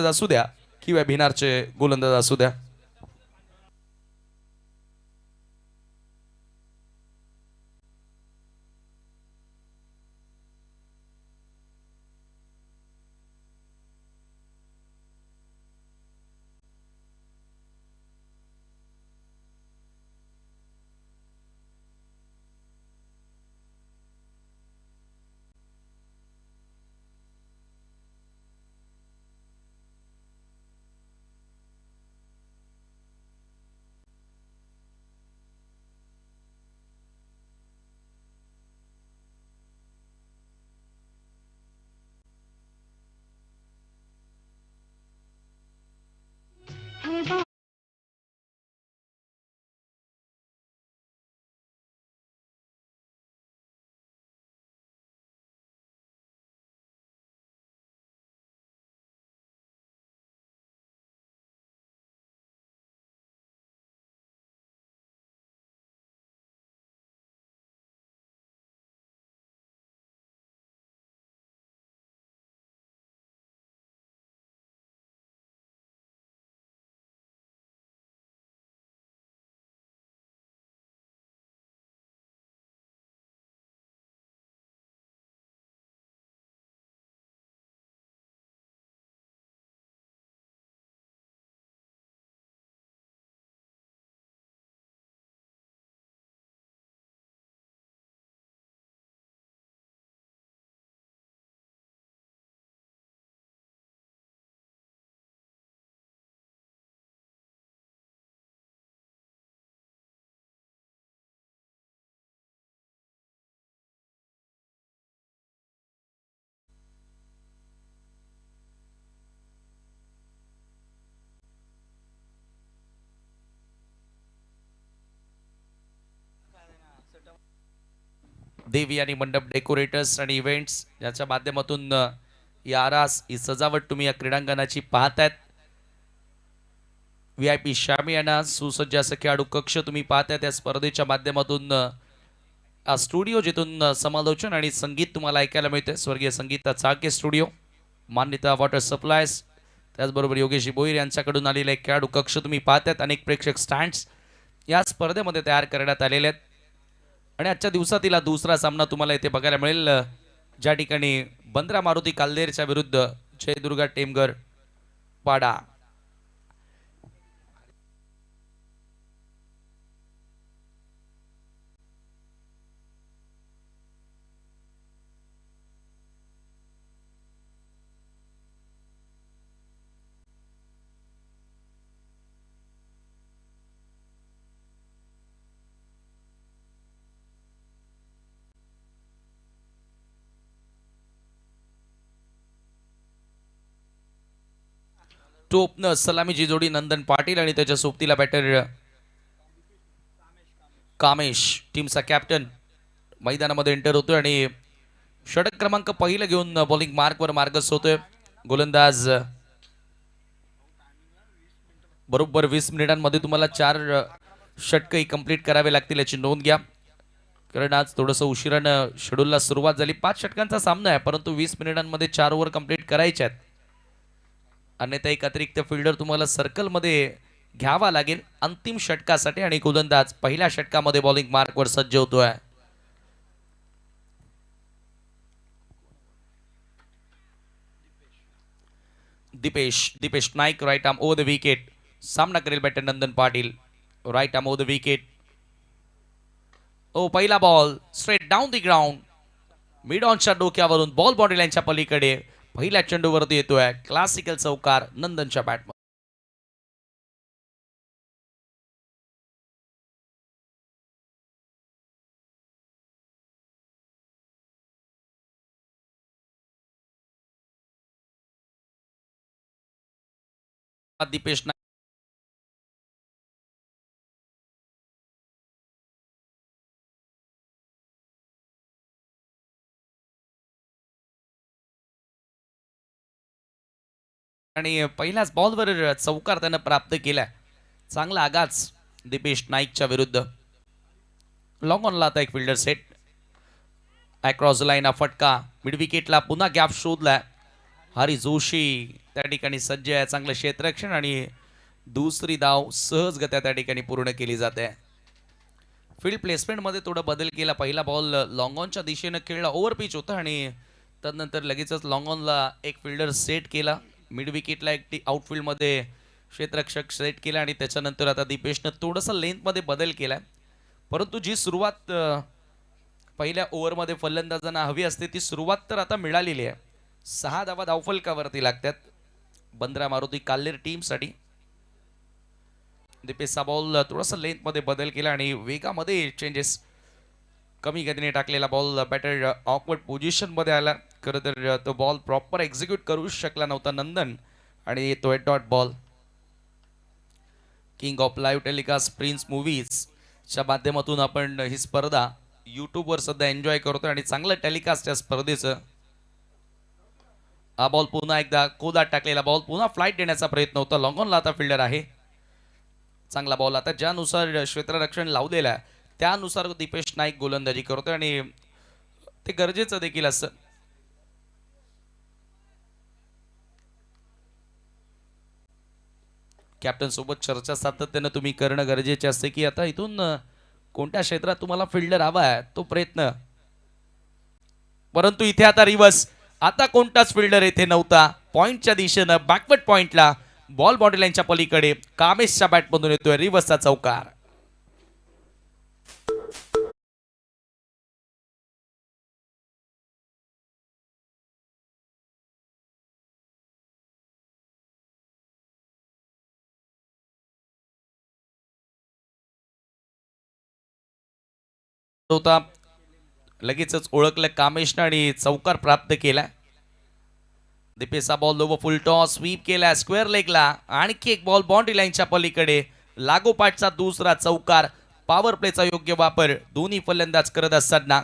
असू द्या किंवा भिनारचे गोलंदाज असू द्या. देवी आणि मंडप डेकोरेटर्स आणि इव्हेंट्स याच्या माध्यमातून ही आरास ही सजावट तुम्ही या क्रीडांगणाची पाहतायत. VIP शामियाना सुसज्ज असं खेळाडू कक्ष तुम्ही पाहताय. त्या स्पर्धेच्या माध्यमातून स्टुडिओ जिथून समालोचन आणि संगीत तुम्हाला ऐकायला मिळते. स्वर्गीय संगीता चाळके स्टुडिओ, मान्यता वॉटर सप्लायज, त्याचबरोबर योगेश बोईर यांच्याकडून आलेले एक खेळाडू कक्ष तुम्ही पाहतायत. अनेक प्रेक्षक स्टँड्स या स्पर्धेमध्ये तयार करण्यात आलेले आहेत. आणि आजच्या दिवसातील हा दुसरा सामना तुम्हाला इथे बघायला मिळेल, ज्या ठिकाणी बंद्रा मारुती काल्देरच्या विरुद्ध जयदुर्गा टेमघर पाडा. टोपनं सलामीची जोडी नंदन पाटील आणि त्याच्या सोबतीला बॅटर कामेश, टीमचा कॅप्टन मैदानामध्ये एंटर होतोय आणि षटक क्रमांक पहिलं घेऊन बॉलिंग मार्कवर मार्गस्थ होतोय. गोलंदाज बरोबर 20 मिनिटांमध्ये तुम्हाला 4 षटकही कंप्लीट करावे लागतील याची नोंद घ्या, कारण आज थोडंसं उशिरानं शेड्यूलला सुरुवात झाली. 5 षटकांचा सामना आहे, परंतु 20 मिनिटांमध्ये 4 ओव्हर कंप्लीट करायचे आहेत. अन्यथा एक अतिरिक्त फिल्डर तुम्हाला सर्कलमध्ये घ्यावा लागेल अंतिम षटकासाठी. आणि गोलंदाज पहिल्या षटकामध्ये बॉलिंग मार्कवर सज्ज होतोय. Deepesh Naik right arm over the wicket. सामना करेल batter Nandan Patil. Right arm over the wicket. ओ पहिला ball straight down the ground. Mid ऑनच्या डोक्यावरून बॉल बॉडी लाईनच्या पलीकडे पहिल्या चेंडूवरती येतोय. क्लासिकल चौकार नंदनच्या बॅटमध्ये. दीपेश नाईक आणि पहिल्याच बॉलवर चौकार त्यानं प्राप्त केलाय. चांगला आगाज दीपेश नाईकच्या विरुद्ध. लॉंग ऑनला आता एक फिल्डर सेट. अक्रॉस लाईन हा फटका मिड विकेटला पुन्हा गॅप शोधलाय. हरी जोशी त्या ठिकाणी सज्ज आहे. चांगलं क्षेत्ररक्षण आणि दुसरी धाव सहजगत्या त्या ठिकाणी पूर्ण केली जाते. फील्ड प्लेसमेंटमध्ये थोडा बदल केला. पहिला बॉल लॉंग ऑनच्या दिशेनं खेळला, ओव्हर पिच होता आणि त्यानंतर लगेचच लॉंग ऑनला एक फिल्डर सेट केला. मिड विकेटला एक आउटफील्डमध्ये क्षेत्ररक्षक सेट केला आणि त्याच्यानंतर आता दीपेशनं थोडंसं लेंथमध्ये बदल केला. परंतु जी सुरुवात पहिल्या ओव्हरमध्ये फलंदाजांना हवी असते ती सुरुवात तर आता मिळालेली आहे. 6 धावा धावफलकावरती लागतात बंद्रा मारुती काल्लेर टीमसाठी. दीपेशचा बॉल थोडासा लेंथमध्ये बदल केला आणि वेगामध्ये चेंजेस, कमी गतीने टाकलेला बॉल बॅटर ऑकवर्ड पोझिशनमध्ये आला. खरं तर तो बॉल प्रॉपर एक्झिक्यूट करू शकला नव्हता नंदन आणि तो dot ball. King of live telecast prince मूव्हीजच्या माध्यमातून आपण ही स्पर्धा यूट्यूबवर सध्या एन्जॉय करतो आणि चांगलं टेलिकास्ट या स्पर्धेचं. हा बॉल पुन्हा एकदा कोदात टाकलेला बॉल, पुन्हा फ्लाईट देण्याचा प्रयत्न होता. लॉंग ऑनला आता फिल्डर आहे. चांगला बॉल आता ज्यानुसार क्षेत्ररक्षण लावलेलं आहे त्यानुसार दीपेश नाईक गोलंदाजी करतोय आणि ते गरजेचं देखील असतं. कॅप्टन सोबत चर्चा सातत्यानं तुम्ही करणं गरजेचे असते की आता इथून कोणत्या क्षेत्रात तुम्हाला फिल्डर हवा आहे तो प्रयत्न. परंतु इथे आता रिवर्स, आता कोणताच फिल्डर इथे नव्हता. पॉइंटच्या दिशेनं बॅकवर्ड पॉइंटला बॉल बॉडी लाईनच्या पलीकडे कामेशच्या बॅटमधून येतोय रिवर्सचा चौकार. होता लगेचच ओळखलं कामेशनं आणि चौकार प्राप्त केला. दीपेशचा ball low full toss sweep केला स्क्वेअर लेगला. आणखी एक बॉल बाउंड्री लाईनच्या पलीकडे लागोपाठचा दुसरा चौकार. पॉवर प्लेचा योग्य वापर दोन्ही फलंदाज करत असताना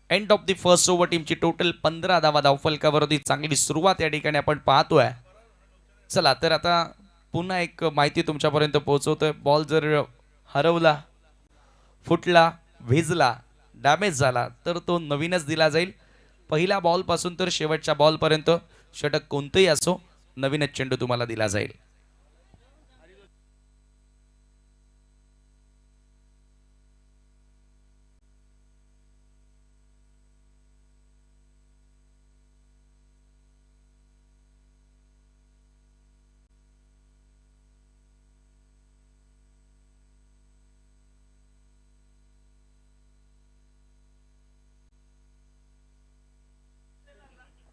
end of the first over. टीमची टोटल 15 धावा धावफलकावरती चांगली सुरुवात या ठिकाणी आपण पाहतोय. चला तर आता पुन्हा एक माहिती तुमच्यापर्यंत पोहोचवतोय. बॉल जर हरवला, फुटला, भिजला, डॅमेज झाला तर तो नवीनच दिला जाईल. पहिल्या बॉल पासून तर शेवटच्या बॉल पर्यंत षटक कोणतेही असो नवीनच चेंडू तुम्हाला दिला जाईल.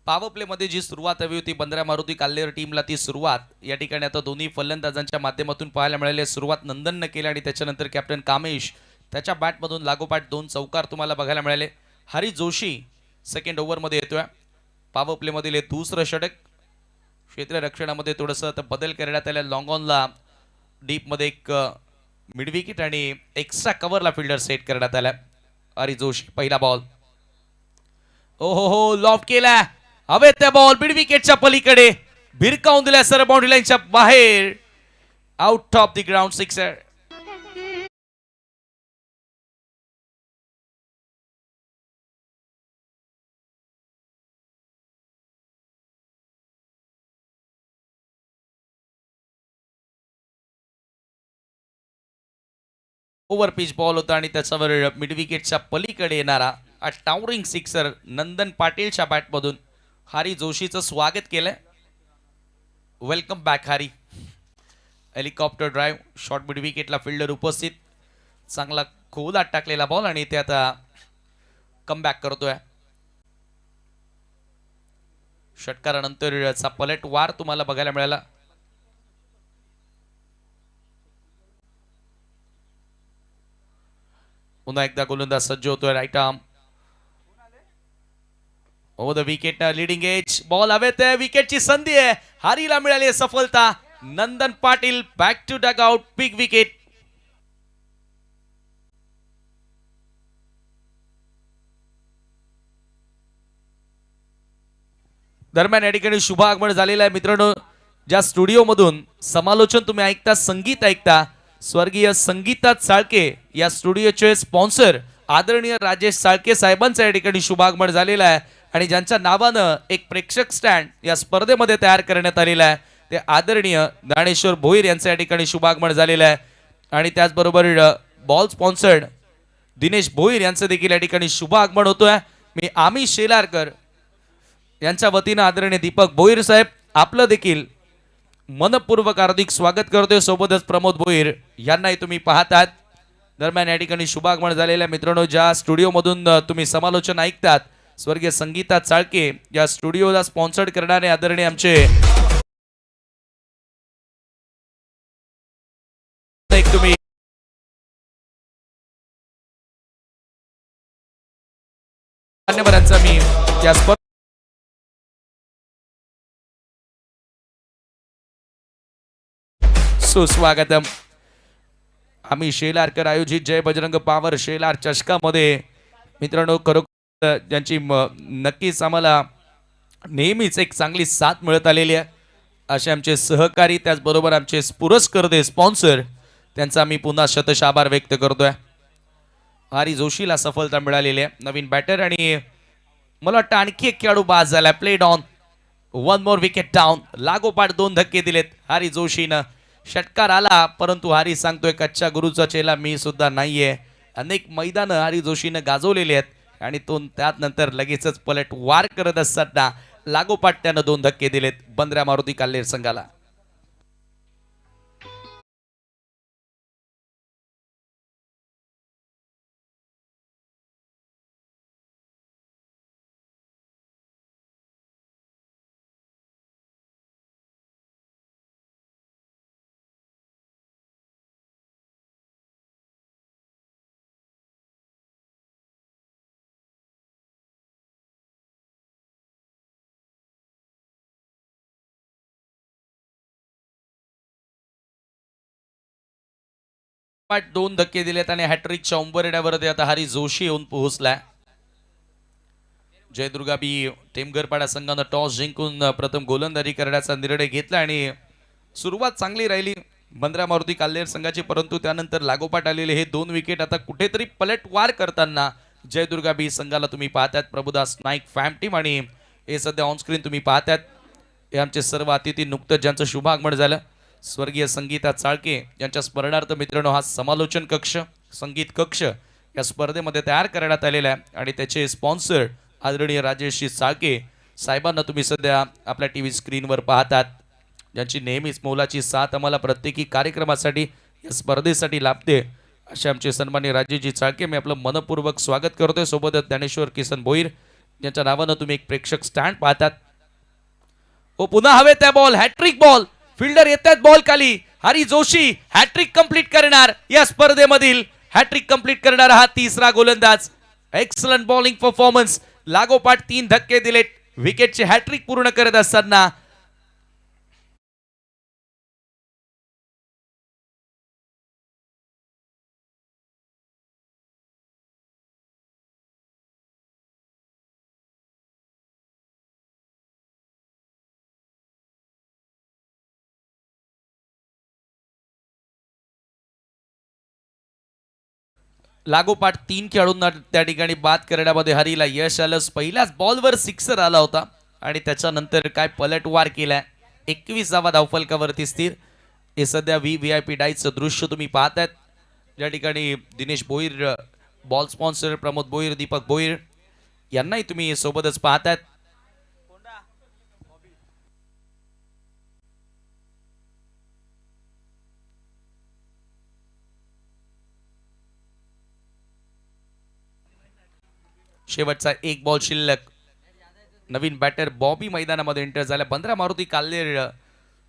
पॉवर प्ले मध्ये जी सुरुवात हवी होती बंद्रा मारुती काल्लेर टीमला ती सुरुवात या ठिकाणी आता दोन्ही फलंदाजांच्या माध्यमातून पाहायला मिळाली. सुरुवात नंदननं केली आणि त्याच्यानंतर कॅप्टन कामेश त्याच्या बॅटमधून लागोपाठ 2 चौकार तुम्हाला बघायला मिळाले. हरी जोशी सेकंड ओव्हरमध्ये येतोय. पॉवर प्लेमधील हे दुसरं षटक. क्षेत्ररक्षणामध्ये थोडंसं आता बदल करण्यात आला. लॉंग ऑनला डीपमध्ये एक मिड विकेट आणि एक्स्ट्रा कव्हरला फिल्डर सेट करण्यात आला. हरी जोशी पहिला बॉल. ओ हो लॉफ केला. हवे त्या बॉल मिड विकेटच्या पलीकडे भिरकावून दिल्या सर बाउंड्री लाईनच्या बाहेर. Out of the ground sixer. Over pitch ball होता आणि त्याच्यावर मिड विकेटच्या पलीकडे येणारा टावरिंग सिक्सर नंदन पाटीलच्या बॅटमधून हरी जोशीचं स्वागत केलंय. Welcome back Hari. Helicopter drive short mid विकेटला फिल्डर उपस्थित. चांगला खोलात टाकलेला बॉल आणि ते आता कमबॅक करतोय. षटकारानंतरचा पलटवार तुम्हाला बघायला मिळाला. पुन्हा एकदा गोलंदाज सज्ज होतोय. Right arm over the wicket leading edge ball हवेत आहे, विकेटची संधी आहे, हारीला मिळाली आहे सफलता. Nandan Patil back to dugout, big wicket. दरम्यान या ठिकाणी शुभ आगमन झालेलं आहे मित्रांनो. ज्या स्टुडिओ मधून समालोचन तुम्ही ऐकता, संगीत ऐकता, स्वर्गीय संगीता चाळके या स्टुडिओचे स्पॉन्सर आदरणीय राजेश चाळके साहेबांचं या ठिकाणी शुभागमन झालेलं आहे. आणि ज्यांच्या नावानं एक प्रेक्षक स्टँड या स्पर्धेमध्ये तयार करण्यात आलेला आहे ते आदरणीय ज्ञानेश्वर भोईर यांचं या ठिकाणी शुभागमन झालेलं आहे. आणि त्याचबरोबर बॉल स्पॉन्सर्ड दिनेश भोईर यांचं देखील या ठिकाणी शुभ आगमन होतोय. मी आम्ही शेलारकर यांच्या वतीनं आदरणीय दीपक भोईर साहेब आपलं देखील मनपूर्वक हार्दिक स्वागत करतोय. सोबतच प्रमोद भोईर यांनाही तुम्ही पाहतात. दरम्यान या ठिकाणी शुभागमन झालेल्या मित्रांनो, ज्या स्टुडिओ मधून तुम्ही समालोचन ऐकतात, स्वर्गीय संगीता चाळके या स्टुडिओला स्पॉन्सर्ड करणारे आदरणीय आमचे एक तुम्ही मान्यवरांचा मी या सुस्वागतम. आम्ही शेलारकर आयोजित जय बजरंग पावर शेलार चषकामध्ये मित्रांनो खरोखर ज्यांची नक्कीच आम्हाला नेहमीच एक चांगली साथ मिळत आलेली आहे असे आमचे सहकारी, त्याचबरोबर आमचे पुरस्कर्ते स्पॉन्सर, त्यांचा आम्ही पुन्हा शतश आभार व्यक्त करतोय. आरी जोशीला सफलता मिळालेली आहे, नवीन बॅटर. आणि मला वाटतं आणखी एक खेळाडू बाद झाला, played on, one more wicket down. लागोपाठ 2 धक्के दिलेत हारी जोशीनं. षटकार आला परंतु हारी सांगतोय कच्च्या गुरुचा चेला मी सुद्धा नाहीये. अनेक मैदानं हारी जोशीनं गाजवलेली आहेत आणि तो त्यात नंतर लगेचच पलट वार करत असताना लागोपाठ त्यानं 2 धक्के दिलेत बंद्रा मारुती काल्हेर संघाला. पाठ 2 धक्के दिलेत आणि हॅट्रिकच्या उंबरड्यावरती आता हारी जोशी येऊन पोहोचलाय. जयदुर्गा बी टेमगरपाडा संघानं टॉस जिंकून प्रथम गोलंदाजी करण्याचा निर्णय घेतला आणि सुरुवात चांगली राहिली बंद्रा मारुती काल्हेर संघाची, परंतु त्यानंतर लागोपाठ आलेले हे 2 विकेट आता कुठेतरी पलटवार करताना जयदुर्गा बी संघाला तुम्ही पाहतात. प्रभुदास नाईक फॅम टीम आणि हे सध्या ऑन स्क्रीन तुम्ही पाहतात हे आमचे सर्व अतिथी नुकतंच ज्यांचं शुभागमन झालं स्वर्गीय संगीता चाळके यांच्या स्मरणार्थ मित्रांनो हा समालोचन कक्ष, संगीत कक्ष या स्पर्धेमध्ये तयार करण्यात आलेला आहे. आणि त्याचे स्पॉन्सर आदरणीय राजेश चाळके साहेबांना तुम्ही सध्या आपल्या टीव्ही स्क्रीनवर पाहतात, ज्यांची नेहमीच मोलाची साथ आम्हाला प्रत्येकी कार्यक्रमासाठी या स्पर्धेसाठी लाभते. असे आमचे सन्माननीय राजेशजी चाळके मी आपलं मनपूर्वक स्वागत करतोय. सोबतच ज्ञानेश्वर किसन भोईर यांच्या नावानं तुम्ही एक प्रेक्षक स्टँड पाहतात. ओ पुन्हा हवे त्या बॉल, हॅट्रिक बॉल, फिल्डर येतात बॉल खाली. हरी जोशी हॅट्रिक कंप्लीट करणार, या स्पर्धेमधील हॅट्रिक कंप्लीट करणारा हा तिसरा गोलंदाज. एक्सलंट बॉलिंग परफॉर्मन्स, लागोपाठ 3 धक्के दिलेत विकेटचे हॅट्रिक पूर्ण करत असताना. लागोपाठ 3 खेळाडूंना त्या ठिकाणी बाद करण्यामध्ये हरीला यश आलं. पहिल्याच बॉलवर सिक्सर आला होता आणि त्याच्यानंतर काय पलटवार केलाय, 21वा धावफलकावरती स्थिर. हे सध्या VIP डाईचं दृश्य तुम्ही पाहतायत, ज्या ठिकाणी दिनेश भोईर बॉल स्पॉन्सर, प्रमोद भोईर, दीपक भोईर यांनाही तुम्ही सोबतच पाहतायत. शेवटचा 1 बॉल शिल्लक. नवीन बॅटर बॉबी मैदानामध्ये एंटर झाल्या. बंद्रा मारुती काल्हेर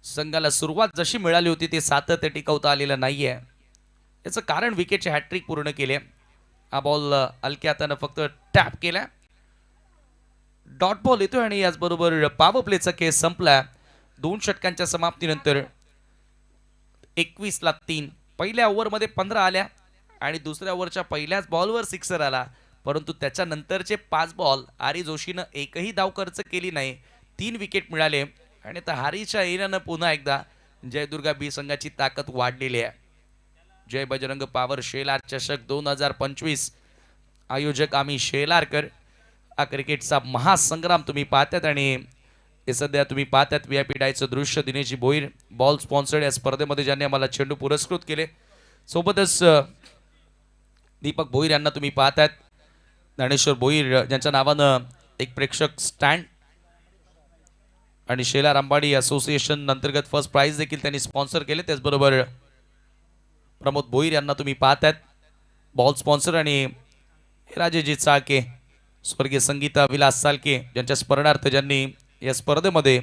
संघाला सुरुवात जशी मिळाली होती ते सातत्य टिकवता आलेलं नाहीये. याचं कारण विकेटचे हॅट्रिक पूर्ण केले. हा बॉल हलक्या हातानं फक्त टॅप केला. डॉट बॉल येतोय आणि याचबरोबर पॉवर प्लेचा केस संपला. 2 षटकांच्या समाप्तीनंतर 21ला 3. पहिल्या ओव्हरमध्ये 15 आल्या आणि दुसऱ्या ओव्हरच्या पहिल्याच बॉलवर सिक्सर आला, परंतु त्याच्यानंतरचे 5 बॉल आरी जोशीनं एकही धाव खर्च केली नाही. 3 विकेट मिळाले आणि आता हारीच्या येण्यानं पुन्हा एकदा जयदुर्गा बी संघाची ताकद वाढलेली आहे. जय बजरंग पॉवर शेलार चषक 2025 आयोजक आम्ही शेलारकर. हा क्रिकेटचा महासंग्राम तुम्ही पाहतात आणि हे सध्या तुम्ही पाहतात VIP डायचं दृश्य. दिनेशजी भोईर बॉल स्पॉन्सर्ड या स्पर्धेमध्ये ज्यांनी आम्हाला चेंडू पुरस्कृत केले. सोबतच दीपक भोईर यांना तुम्ही पाहतात. ज्ञानेश्वर भोईर ज्यांच्या नावानं एक प्रेक्षक स्टँड आणि शेलार अंबाडी असोसिएशन अंतर्गत फर्स्ट प्राइज देखील त्यांनी स्पॉन्सर केले. त्याचबरोबर प्रमोद भोईर यांना तुम्ही पाहतात बॉल स्पॉन्सर आणि राजेजी चाळके, स्वर्गीय संगीता विलास सालके ज्यांच्या स्मरणार्थ ज्यांनी या स्पर्धेमध्ये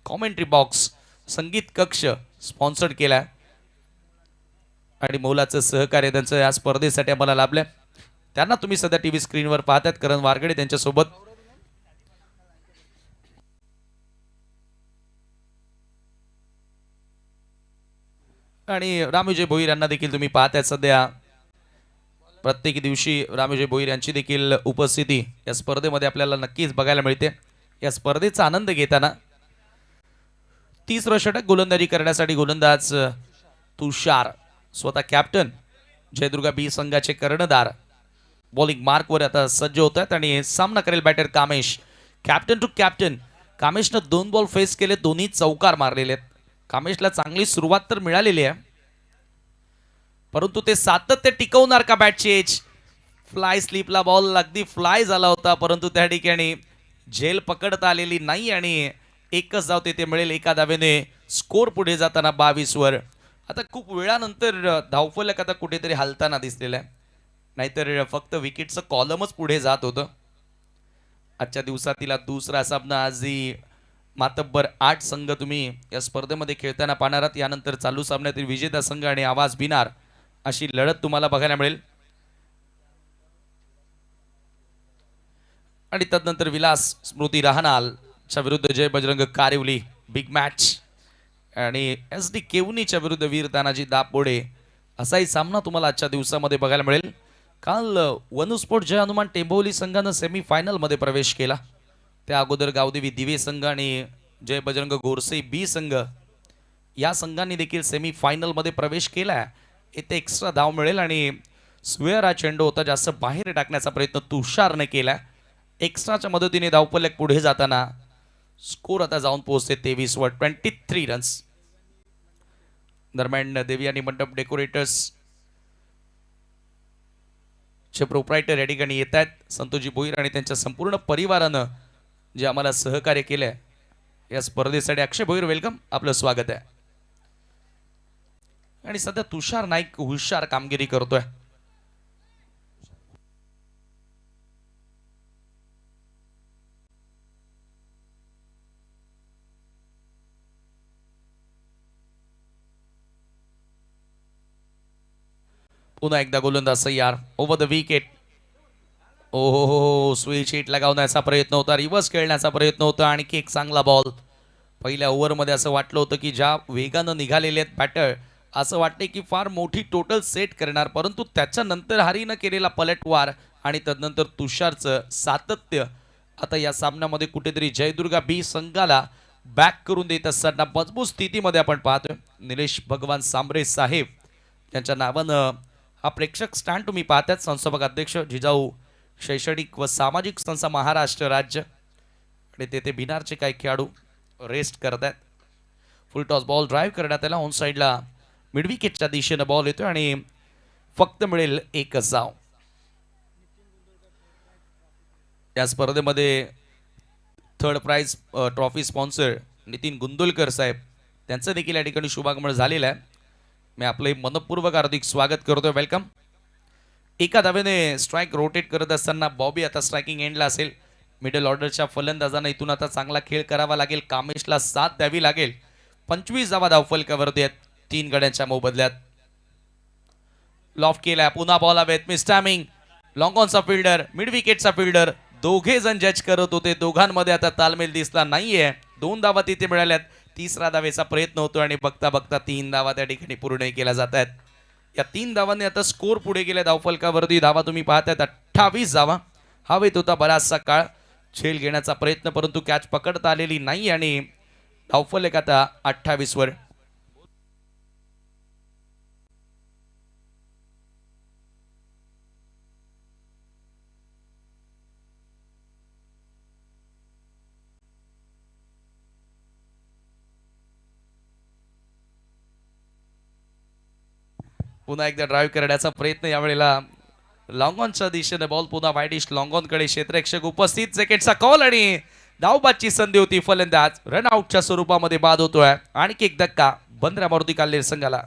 कॉमेंट्री बॉक्स संगीत कक्ष स्पॉन्सर्ड केला आणि मोलाचं सहकार्य त्यांचं या स्पर्धेसाठी आम्हाला लाभलं. त्यांना तुम्ही सध्या टीव्ही स्क्रीनवर पाहतात. करण वारगडे त्यांच्यासोबत आणि रामविजय भोईर यांना देखील तुम्ही पाहताय. सध्या प्रत्येक दिवशी रामविजय भोईर यांची देखील उपस्थिती या स्पर्धेमध्ये आपल्याला नक्कीच बघायला मिळते. या स्पर्धेचा आनंद घेताना 30 षटक गोलंदाजी करण्यासाठी गोलंदाज तुषार, स्वतः कॅप्टन जयदुर्गा बी संघाचे कर्णधार बॉलिंग मार्कवर आता सज्ज होत आहेत आणि सामना करेल batter Kamesh. Captain to captain कामेशनं 2 बॉल फेस केले, दोन्ही चौकार मारलेले आहेत. कामेशला चांगली सुरुवात तर मिळालेली आहे, परंतु ते सातत्य टिकवणार का बॅटची एज. फ्लाय स्लिपला बॉल अगदी फ्लाय झाला होता, परंतु त्या ठिकाणी झेल पकडता आलेली नाही आणि एकच धाव तेथे मिळेल. एका धावेने स्कोर पुढे जाताना 22 वर. आता खूप वेळानंतर धावफलक आता कुठेतरी हलताना दिसलेला आहे, नाहीतर फक्त विकेटचं कॉलमच पुढे जात होतं. आजच्या दिवसातील दुसरा सामना आजही मातब्बर 8 संघ तुम्ही या स्पर्धेमध्ये खेळताना पाहणार आहात. यानंतर चालू सामन्यातील विजेता संघ आणि आवाज बिनार अशी लढत तुम्हाला बघायला मिळेल आणि तदनंतर विलास स्मृती रहानालच्या विरुद्ध जय बजरंग कारिवली बिग मॅच आणि SD केवनीच्या विरुद्ध वीर तानाजी दापोडे असाही सामना तुम्हाला आजच्या दिवसामध्ये बघायला मिळेल. काल वनुस्फोट जय हनुमान टेंभोली संघानं सेमीफायनलमध्ये प्रवेश केला. त्या अगोदर गावदेवी दिवे संघ आणि जय बजरंग गोरसे बी संघ या संघांनी देखील सेमीफायनलमध्ये प्रवेश केला. इथे एक्स्ट्रा धाव मिळेल आणि स्वेअर हा चेंडू होता जास्त बाहेर टाकण्याचा प्रयत्न तुषारने केला. एक्स्ट्राच्या मदतीने धावफलक पुढे जाताना स्कोर आता जाऊन पोहोचते 23 वर 23 रन्स. दरम्यान देवी आणि मंडप डेकोरेटर्स चे प्रोप्रायटर या ठिकाणी येत आहेत. संतोषजी भोईर आणि त्यांच्या संपूर्ण परिवारानं जे आम्हाला सहकार्य केलंय या स्पर्धेसाठी. अक्षय भोईर वेलकम, आपलं स्वागत आहे. आणि सध्या तुषार नाईक हुशार कामगिरी करतोय. पुन्हा एकदा गोलंदाज सय्यार ओव्हर द विकेट. ओहो, स्विच हिट लगावण्याचा प्रयत्न होता, रिव्हर्स खेळण्याचा प्रयत्न होता. आणखी एक चांगला बॉल. पहिल्या ओव्हरमध्ये असं वाटलं होतं की ज्या वेगानं निघालेले आहेत बॅटर, असं वाटते की फार मोठी टोटल सेट करणार, परंतु त्याच्यानंतर हरीनं केलेला पलटवार आणि तदनंतर तुषारचं सातत्य आता या सामन्यामध्ये कुठेतरी जयदुर्गा बी संघाला बॅक करून देत असताना मजबूत स्थितीमध्ये आपण पाहतोय. निलेश भगवान सांबरे साहेब यांच्या नावानं हा प्रेक्षक स्टँड तुम्ही पाहतात. संस्थापक अध्यक्ष जिजाऊ शैक्षणिक व सामाजिक संस्था महाराष्ट्र राज्य आणि तेथे बिनारचे काही खेळाडू रेस्ट करतात. फुल टॉस बॉल ड्राईव्ह करण्यात आला. ऑन साईडला मिडविकेटच्या दिशेनं बॉल येतोय आणि फक्त मिळेल एकच धाव. या स्पर्धेमध्ये third prize trophy sponsor Nitin Gundolkar साहेब त्यांचं देखील या ठिकाणी शुभागमन झालेलं आहे. मी आपलं मनपूर्वक हार्दिक स्वागत करतोय, वेलकम. एका धावेने स्ट्राईक रोटेट करत असताना बॉबी आता स्ट्रायकिंग एंडला असेल. मिडल ऑर्डरच्या फलंदाजांना इथून आता चांगला खेळ करावा लागेल. कामेशला साथ द्यावी लागेल. 25 धावा धावफलकावरती आहेत 3 गड्यांच्या मोबदल्यात. लॉफ्ट केला, पुन्हा बॉल हवेत. मिस टायमिंग, लॉंग ऑनचा फिल्डर, मिड विकेटचा फिल्डर दोघे जण जज करत होते, दोघांमध्ये आता तालमेल दिसला नाहीये. 2 धावा तिथे मिळाल्यात. तिसरा धावेचा प्रयत्न होतो आणि बघता बघता 3 धावा त्या ठिकाणी पूर्ण केल्या जात आहेत. या 3 धावांनी आता स्कोर पुढे गेले धावफलकावरती. धावा तुम्ही पाहतायत 28 धावा. हवेत होता बराचसा काळ झेल घेण्याचा प्रयत्न, परंतु कॅच पकडता आलेली नाही आणि धावफलक आता 28 वर. पुन्हा एकदा ड्राईव्ह करण्याचा प्रयत्न यावेळेला लॉंग ऑनच्या दिशेने बॉल पुन्हा वाईडिश लॉंग ऑन कडे. क्षेत्ररक्षक उपस्थित. सेकंडचा कॉल आणि धावबादची संधी होती. फलंदाज रन आउटच्या स्वरूपामध्ये बाद होतोय. आणखी एक धक्का बंद्रा मारुती काल्हेर संघाला.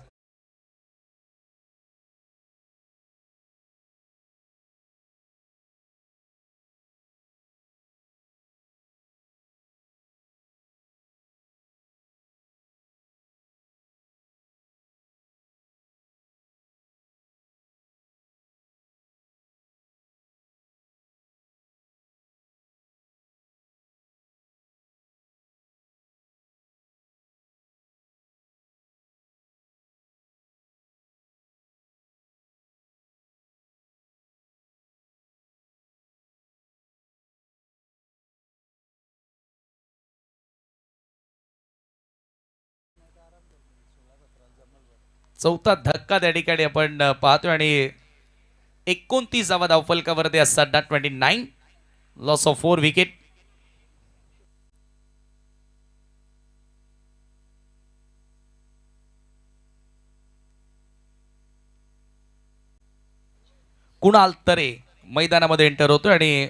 चौथा धक्का त्या ठिकाणी आपण पाहतोय आणि 29 धावा धावफलकावरती असताना 29 लॉस ऑफ 4 विकेट. कुणाल तरे मैदानामध्ये एंटर होतोय आणि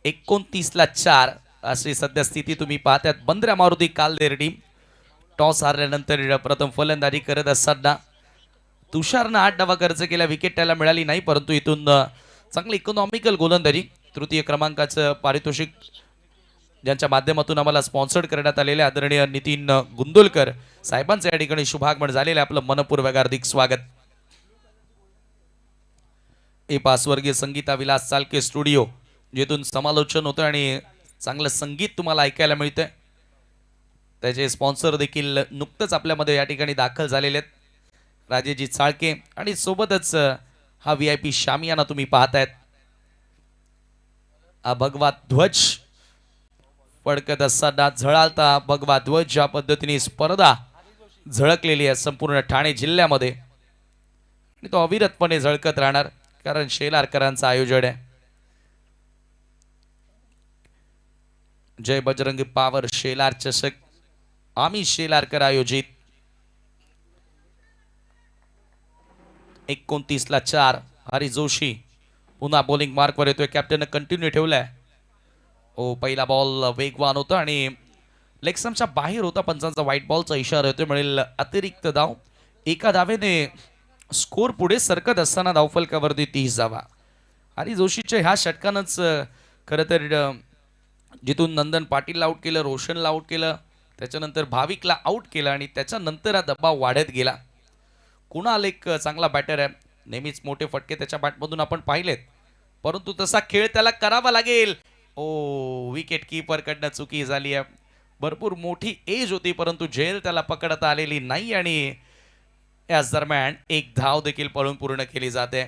29ला 4 अशी सध्या स्थिती तुम्ही पाहताय. बंद्रा मारुती काल्हेर टीम टॉस हारल्यानंतर प्रथम फलंदाजी करत असताना तुषारनं 8 धावा खर्च केल्या. विकेट त्याला मिळाली नाही, परंतु इथून चांगली इकॉनॉमिकल गोलंदाजी. तृतीय क्रमांकाचं पारितोषिक ज्यांच्या माध्यमातून आम्हाला स्पॉन्सर्ड करण्यात आलेले आदरणीय नितीन गुंदोलकर साहेबांचं या ठिकाणी शुभागमन झालेलं. आपलं मनपूर्वक हार्दिक स्वागत. ए पासवर्गीय संगीता विलास चालके स्टुडिओ जिथून समालोचन होतं आणि चांगलं संगीत तुम्हाला ऐकायला मिळतंय. त्याचे स्पॉन्सर देखील नुकतंच आपल्यामध्ये या ठिकाणी दाखल झालेले आहेत. राजेजी चाळके आणि सोबतच हा VIP शामियाना तुम्ही पाहतायत. हा भगवा ध्वज फडकत असताना झळाळता भगवा ध्वज ज्या पद्धतीने स्पर्धा झळकलेली आहे संपूर्ण ठाणे जिल्ह्यामध्ये आणि तो अविरतपणे झळकत राहणार, कारण शेलारकरांचं आयोजन आहे. जय बजरंग पावर शेलार चषक आम्ही शेलारकर आयोजित. 29ला 4 हरी जोशी पुन्हा बॉलिंग मार्कवर येतोय. कॅप्टनने कंटिन्यू ठेवलाय. ओ पहिला बॉल वेगवान होता आणि लेगस्टम्पच्या बाहेर होता. पंचांचा व्हाईट बॉलचा इशारा येतोय. मिळेल अतिरिक्त धाव. एका धावेने स्कोर पुढे सरकत असताना धावफलकावरती 30 धावा. हरी जोशीच्या ह्या षटकानंच खरं तर जिथून नंदन पाटीलला आउट केलं, रोशनला आउट केलं, त्याच्यानंतर भाविकला आउट केलं आणि त्याच्यानंतर हा दबाव वाढत गेला. कुणाल एक चांगला बॅटर आहे. नेहमीच मोठे फटके त्याच्या बॅटमधून आपण पाहिलेत, परंतु तसा खेळ त्याला करावा लागेल. ओ विकेट कीपर कडनं चुकी झाली आहे. भरपूर मोठी एज होती, परंतु झेल त्याला पकडता आलेली नाही आणि याच दरम्यान एक धाव देखील पळून पूर्ण केली जाते.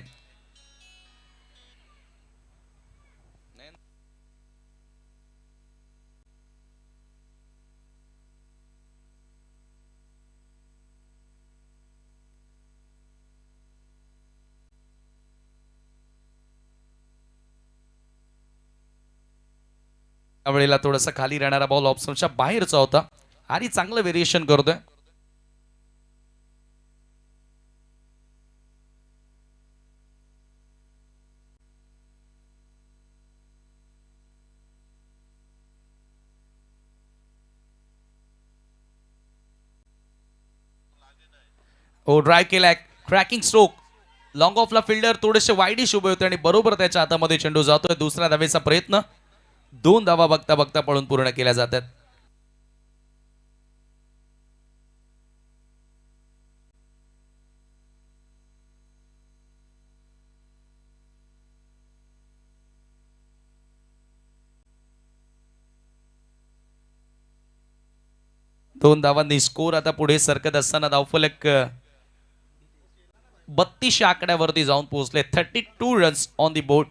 त्यावेळेला थोडासा खाली राहणारा बॉल ऑप्शनच्या बाहेरचा होता आणि चांगलं व्हेरिएशन करतोय. ओ ड्राईव्ह केलाय. Cracking stroke. लॉंग ऑफला फिल्डर थोडेसे वाईडिश उभे होते आणि बरोबर त्याच्या हातामध्ये चेंडू जातोय. दुसऱ्या धावेचा प्रयत्न. 2 धावा बघता बघता पळून पूर्ण केल्या जातात. 2 धावांनी स्कोर आता पुढे सरकत असताना धावफलक 32 आकड्यावरती जाऊन पोहोचले. 32 रन्स ऑन दी बोर्ड.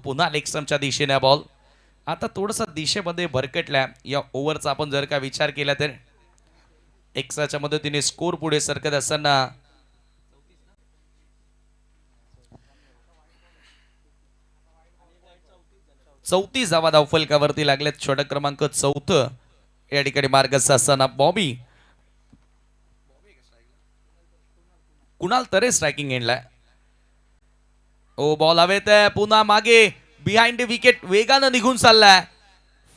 पुन्हा लेगस्टम्पच्या दिशेने बॉल आता थोडासा दिशेमध्ये भरकटल्या. या ओव्हरचा आपण जर का विचार केला तर एक्स्ट्राच्या मदतीने स्कोर पुढे सरकत असताना 34 धावा धावफलकावरती लागल्यात. षटक क्रमांक 4 या ठिकाणी मार्गस्थ असताना बॉबी कुणाल तरे स्ट्रायकिंग एंडला. बॉल हवेत आहे. पुन्हा मागे बिहाइंड विकेट वेगानं निघून चाललाय.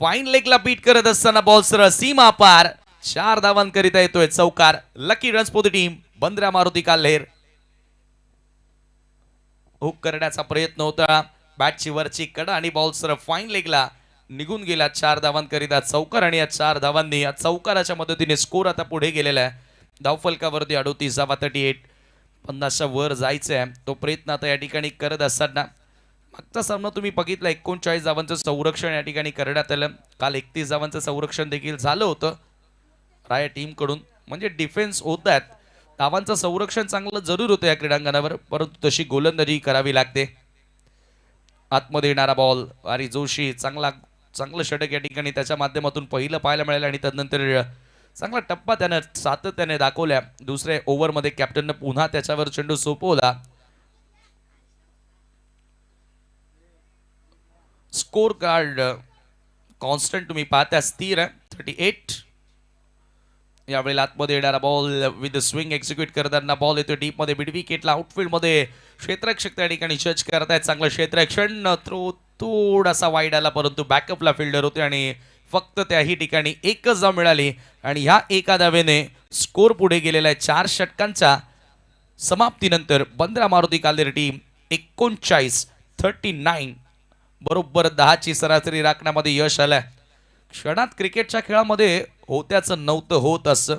फाईन लेगला बीट करत असताना बॉल सरळ सीमा पार 4 धावांकरिता येतोय चौकार. Lucky runs for the team. Bandra Maruti Kalher hook करण्याचा प्रयत्न होता. बॅटची वरची कडा आणि बॉल सरळ फाईन लेगला निघून गेला. 4 धावांकरिता चौकार आणि या 4 धावांनी या चौकाराच्या मदतीने स्कोर आता पुढे गेलेला आहे. धावफलकावरती 38 धावा. 38 50च्या वर जायचं आहे. तो प्रयत्न आता या ठिकाणी करत असताना मागचा सामना तुम्ही बघितला 39 धावांचं संरक्षण या ठिकाणी करण्यात आलं. काल 31 धावांचं संरक्षण देखील झालं होतं राया टीमकडून. म्हणजे डिफेन्स होत आहेत. धावांचं संरक्षण चांगलं जरूर होतं या क्रीडांगणावर, परंतु तशी गोलंदाजी करावी लागते. आतमध्ये येणारा बॉल आणि जोशी चांगलं षटक या ठिकाणी त्याच्या माध्यमातून पहिलं पाहायला मिळालं आणि त्यानंतर चांगला टप्पा त्यानं सातत्याने दाखवल्या. दुसऱ्या ओव्हरमध्ये कॅप्टननं पुन्हा त्याच्यावर चेंडू सोपवला. स्कोर कार्ड कॉन्स्टंट तुम्ही पाहता स्थिर आहे 38. यावेळेला आतमध्ये येणारा बॉल विथ स्विंग एक्झिक्यूट करताना बॉल येतो डीप मध्ये मिड विकेटला. आउटफील्ड मध्ये क्षेत्ररक्षक त्या ठिकाणी जज करतायत. चांगलं क्षेत्ररक्षण. थ्रो थोडासा वाईड आला परंतु बॅकअपला फिल्डर होते आणि फक्त त्याही ठिकाणी एकच धाव मिळाली आणि ह्या एका धावेने स्कोर पुढे गेलेला आहे. 4 षटकांच्या समाप्तीनंतर बंद्रा मारुती काल्हेर टीम 39 बरोबर 10ची सरासरी राखण्यामध्ये यश आलंय. क्षणात क्रिकेटच्या खेळामध्ये होत्याचं नव्हतं होत असं.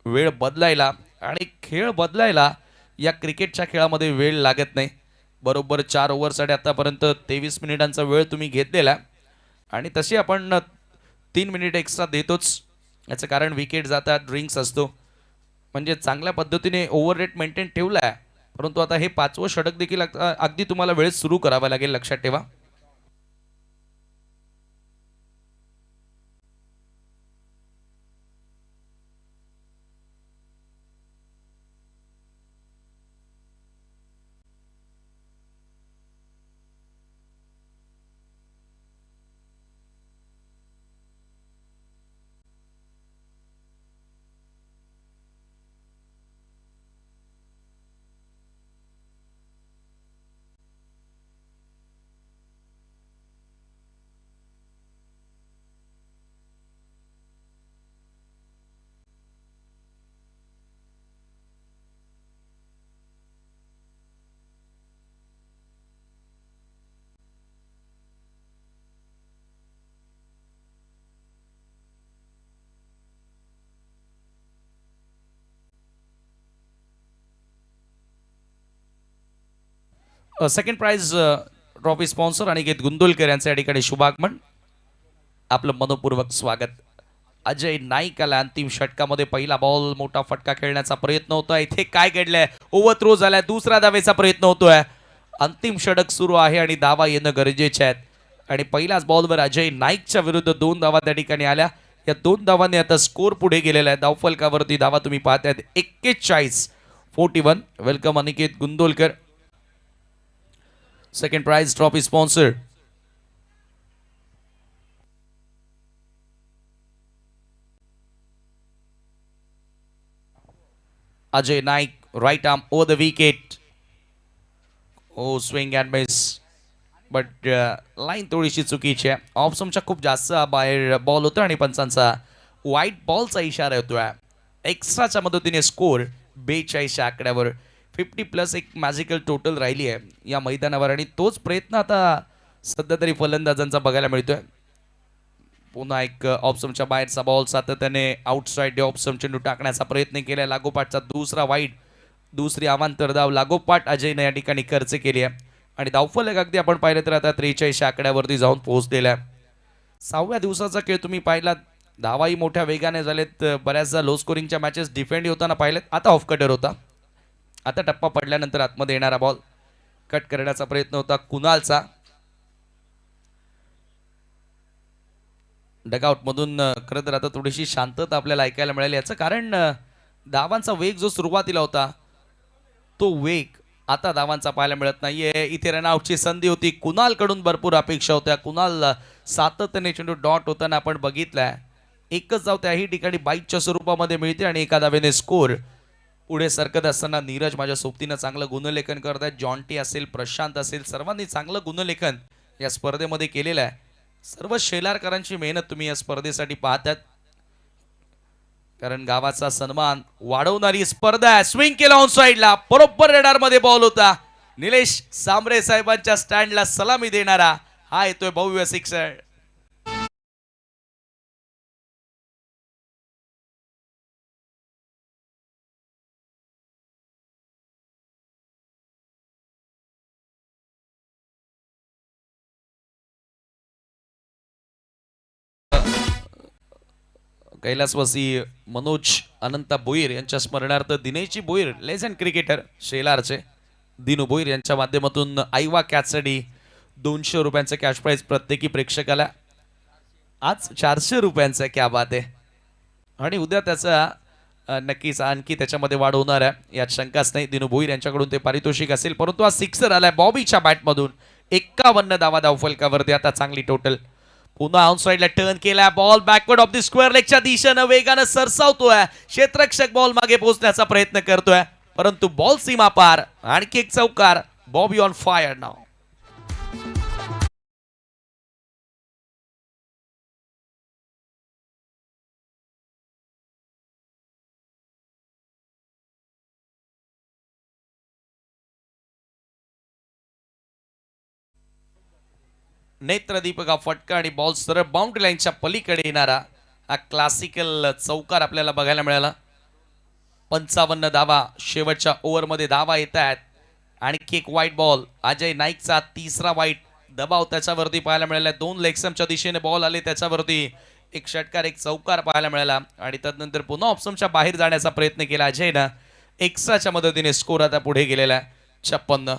वेळ बदलायला आणि खेळ बदलायला या क्रिकेटच्या खेळामध्ये वेळ लागत नाही. बरोबर 4 ओव्हरसाठी आतापर्यंत 23 मिनिटांचा वेळ तुम्ही घेतलेला आणि तशी आपण 3 मिनिट एक्स्ट्रा देतोच. याचं कारण विकेट जातात, ड्रिंक्स असतो, म्हणजे चांगल्या पद्धतीने ओव्हर रेट मेंटेन ठेवला आहे. परंतु आता हे 5वं षटक देखील अगदी तुम्हाला वेळ सुरू करावा लागेल, लक्षात ठेवा. Second prize trophy sponsor Aniket Gundulkar यांचं या ठिकाणी शुभागमन. आपलं मनपूर्वक स्वागत. अजय नाईक आला अंतिम षटकामध्ये. पहिला बॉल मोठा फटका खेळण्याचा प्रयत्न होतोय. इथे काय घडलंय? ओव्हर थ्रो झालाय. दुसरा धावेचा प्रयत्न होतोय. अंतिम षटक सुरू आहे आणि धावा येणं गरजेचे आहेत आणि पहिल्याच बॉलवर अजय नाईकच्या विरुद्ध 2 धावा त्या ठिकाणी आल्या. या 2 धावांनी आता स्कोर पुढे गेलेला आहे. धावफलकावरती धावा तुम्ही पाहतायत 41. Welcome Aniket Gundolkar. Second prize trophy sponsor Ajay Naik, right arm over the wicket. Swing and miss, but line थोडीशी चुकीची आहे. ऑफ स्टंपच्या खूप जास्त बाहेर बॉल होता आणि पंचांचा वाईट बॉलचा इशारा येतोय. एक्स्ट्राच्या मदतीने स्कोर 42 आकड्यावर. 50+ एक मॅजिकल टोटल राहिली आहे या मैदानावर आणि तोच प्रयत्न आता सध्या तरी फलंदाजांचा बघायला मिळतोय. पुन्हा एक ऑप्शनच्या बाहेरचा बॉल सातत्याने आउटसाइड ऑप्शन चेंडू टाकण्याचा प्रयत्न केला. लागोपाठचा दुसरा वाईड, दुसरी अवांतर धाव लागोपाठ अजयने या ठिकाणी खर्च केली आहे आणि धावफलक अगदी आपण पाहिलं तर आता 43 आकड्यावरती जाऊन पोहोचलेला आहे. 6व्या दिवसाचा खेळ तुम्ही पाहिलात. धावाही मोठ्या वेगाने झालेत. बऱ्याचदा लो स्कोरिंगच्या मॅचेस डिफेंड होताना पाहिलेत. आता ऑफ कटर होता. आता टप्पा पडल्यानंतर आतमध्ये येणारा बॉल कट करण्याचा प्रयत्न होता कुणालचा. डगआउट मधून खरं तर आता थोडीशी शांतता आपल्याला ऐकायला मिळाली. याचं कारण धावांचा वेग जो सुरुवातीला होता तो वेग आता धावांचा पाहायला मिळत नाहीये. इथे रनआउटची संधी होती. कुणाल कडून भरपूर अपेक्षा होत्या. कुणाल सातत्याने चेंडू डॉट होताना आपण बघितलाय. एकच धाव त्याही ठिकाणी बाईकच्या स्वरूपामध्ये मिळते आणि एका धावेने स्कोर पुढे सरकत असताना नीरज माझ्या सोबतीनं चांगलं गुणलेखन करत आहेत. जॉन्टी असेल, प्रशांत असेल, सर्वांनी चांगलं गुणलेखन या स्पर्धेमध्ये केलेलं आहे. सर्व शेलारकरांची मेहनत तुम्ही या स्पर्धेसाठी पाहतात, कारण गावाचा सन्मान वाढवणारी स्पर्धा आहे. स्विंग केला ऑन साइडला, बरोबर रेडार मध्ये बॉल होता. निलेश सांबरे साहेबांच्या स्टँडला सलामी देणारा हा येतोय भव्य सिक्सर. कैलासवासी मनोज अनंता भोईर यांच्या स्मरणार्थ दिनेशजी भोईर लेजंड क्रिकेटर शेलारचे दिनू भोईर यांच्या माध्यमातून आईवा कॅचसाठी 200 रुपयांचं कॅश प्राइज प्रत्येकी प्रेक्षकाला. आज 400 रुपयांचं. क्या बात आहे. आणि उद्या त्याचा नक्कीच आणखी त्याच्यामध्ये वाढ होणार आहे यात शंकाच नाही. दिनू भोईर यांच्याकडून ते पारितोषिक असेल. परंतु आज सिक्सर आलाय बॉबीच्या बॅटमधून. 51 धावा धावफलकावरती. आता चांगली टोटल. पुन्हा ऑन साइडला टर्न केला. Ball backward off the square लेगच्या दिशेनं वेगानं सरसावतोय. क्षेत्ररक्षक बॉल मागे पोहोचण्याचा प्रयत्न करतोय, परंतु बॉल सीमा पार. आणखी एक चौकार. बॉबी ऑन फायर नाव. नेत्रदीपक हा फटका आणि बॉल सरळ बाउंड्री लाईनच्या पलीकडे येणारा हा क्लासिकल चौकार आपल्याला बघायला मिळाला. 55 धावा शेवटच्या ओव्हरमध्ये धावा येत आहेत. आणखी एक वाईट बॉल. अजय नाईकचा तिसरा वाईट. दबाव त्याच्यावरती पाहायला मिळाला. 2 लेगसमच्या दिशेने बॉल आले त्याच्यावरती. एक षटकार एक चौकार पाहायला मिळाला आणि त्यानंतर पुन्हा ऑप्शनच्या बाहेर जाण्याचा प्रयत्न केला अजयनं. एक्स्ट्राच्या मदतीने स्कोर आता पुढे गेलेला आहे. 56.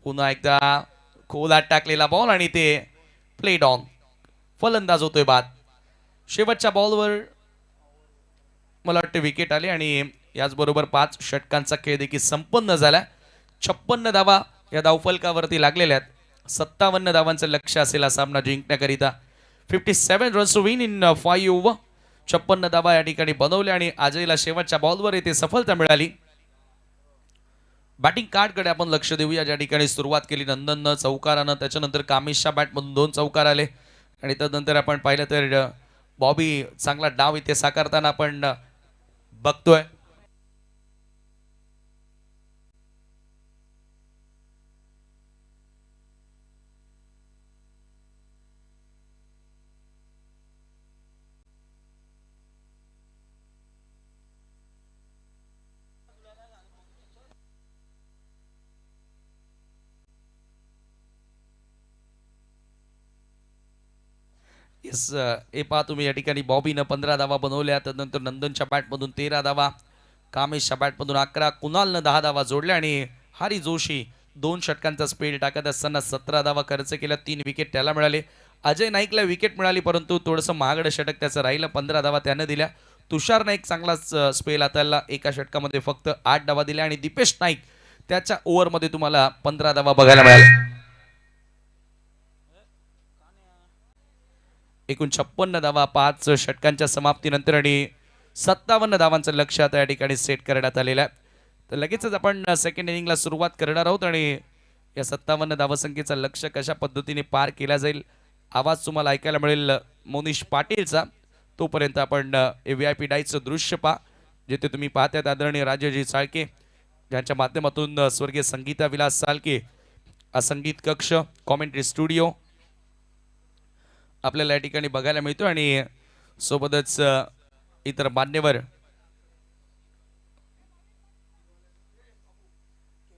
पुन्हा एकदा खोलात टाकलेला बॉल आणि ते प्लेड ऑन. फलंदाज होतोय बाद. शेवटच्या बॉलवर मला वाटतं विकेट आली आणि याचबरोबर 5 षटकांचा खेळ देखील संपन्न झाला. 56 धावा या धावफलकावरती लागलेल्या आहेत. 57 धावांचं लक्ष असेल हा सामना जिंकण्याकरिता. 57 runs to win in 5 over. 56 धावा या ठिकाणी बनवल्या आणि अजयला शेवटच्या बॉलवर येथे सफलता मिळाली. बॅटिंग कार्डकडे आपण लक्ष देऊया. ज्या ठिकाणी सुरुवात केली नंदननं चौकारानं, त्याच्यानंतर कामेशच्या बॅटमधून 2 चौकार आले आणि त्यानंतर आपण पाहिलं तर बॉबी चांगला डाव इथे साकारताना आपण बघतोय. येस, हे पहा तुम्ही या ठिकाणी बॉबीनं 15 धावा बनवल्या. त्यानंतर नंदनच्या बॅटमधून 13 धावा, कामेशच्या बॅटमधून 11, कुणालनं 10 धावा जोडल्या आणि हारी जोशी 2 षटकांचा स्पीड टाकत असताना 17 धावा खर्च केला. 3 विकेट त्याला मिळाले. अजय नाईकला विकेट मिळाली, परंतु थोडंसं महागडं षटक त्याचं राहिलं. 15 धावा त्यानं दिल्या. तुषार नाईक चांगलाच स्पेल हाताळला. एका षटकामध्ये फक्त 8 धावा दिल्या आणि दीपेश नाईक त्याच्या ओव्हरमध्ये तुम्हाला 15 धावा बघायला मिळाल्या. एकूण 56 धावा 5 षटकांच्या समाप्तीनंतर आणि 57 धावांचं लक्ष आता या ठिकाणी सेट करण्यात आलेलं आहे. तर लगेचच आपण सेकंड इनिंगला सुरुवात करणार आहोत आणि या 57 धावसंख्येचं लक्ष कशा पद्धतीने पार केला जाईल आवाज तुम्हाला ऐकायला मिळेल मोनिश पाटीलचा. तोपर्यंत आपण VIP डाईचं दृश्य पहा, जिथे तुम्ही पाहताय आदरणीय राजाजी चाळके ज्यांच्या माध्यमातून स्वर्गीय संगीता विलास साळके संगीत कक्ष कॉमेंट्री स्टुडिओ आपल्याला या ठिकाणी बघायला मिळतो आणि सोबतच इतर मान्यवर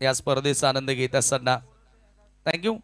या स्पर्धेचा आनंद घेत असताना. Thank you.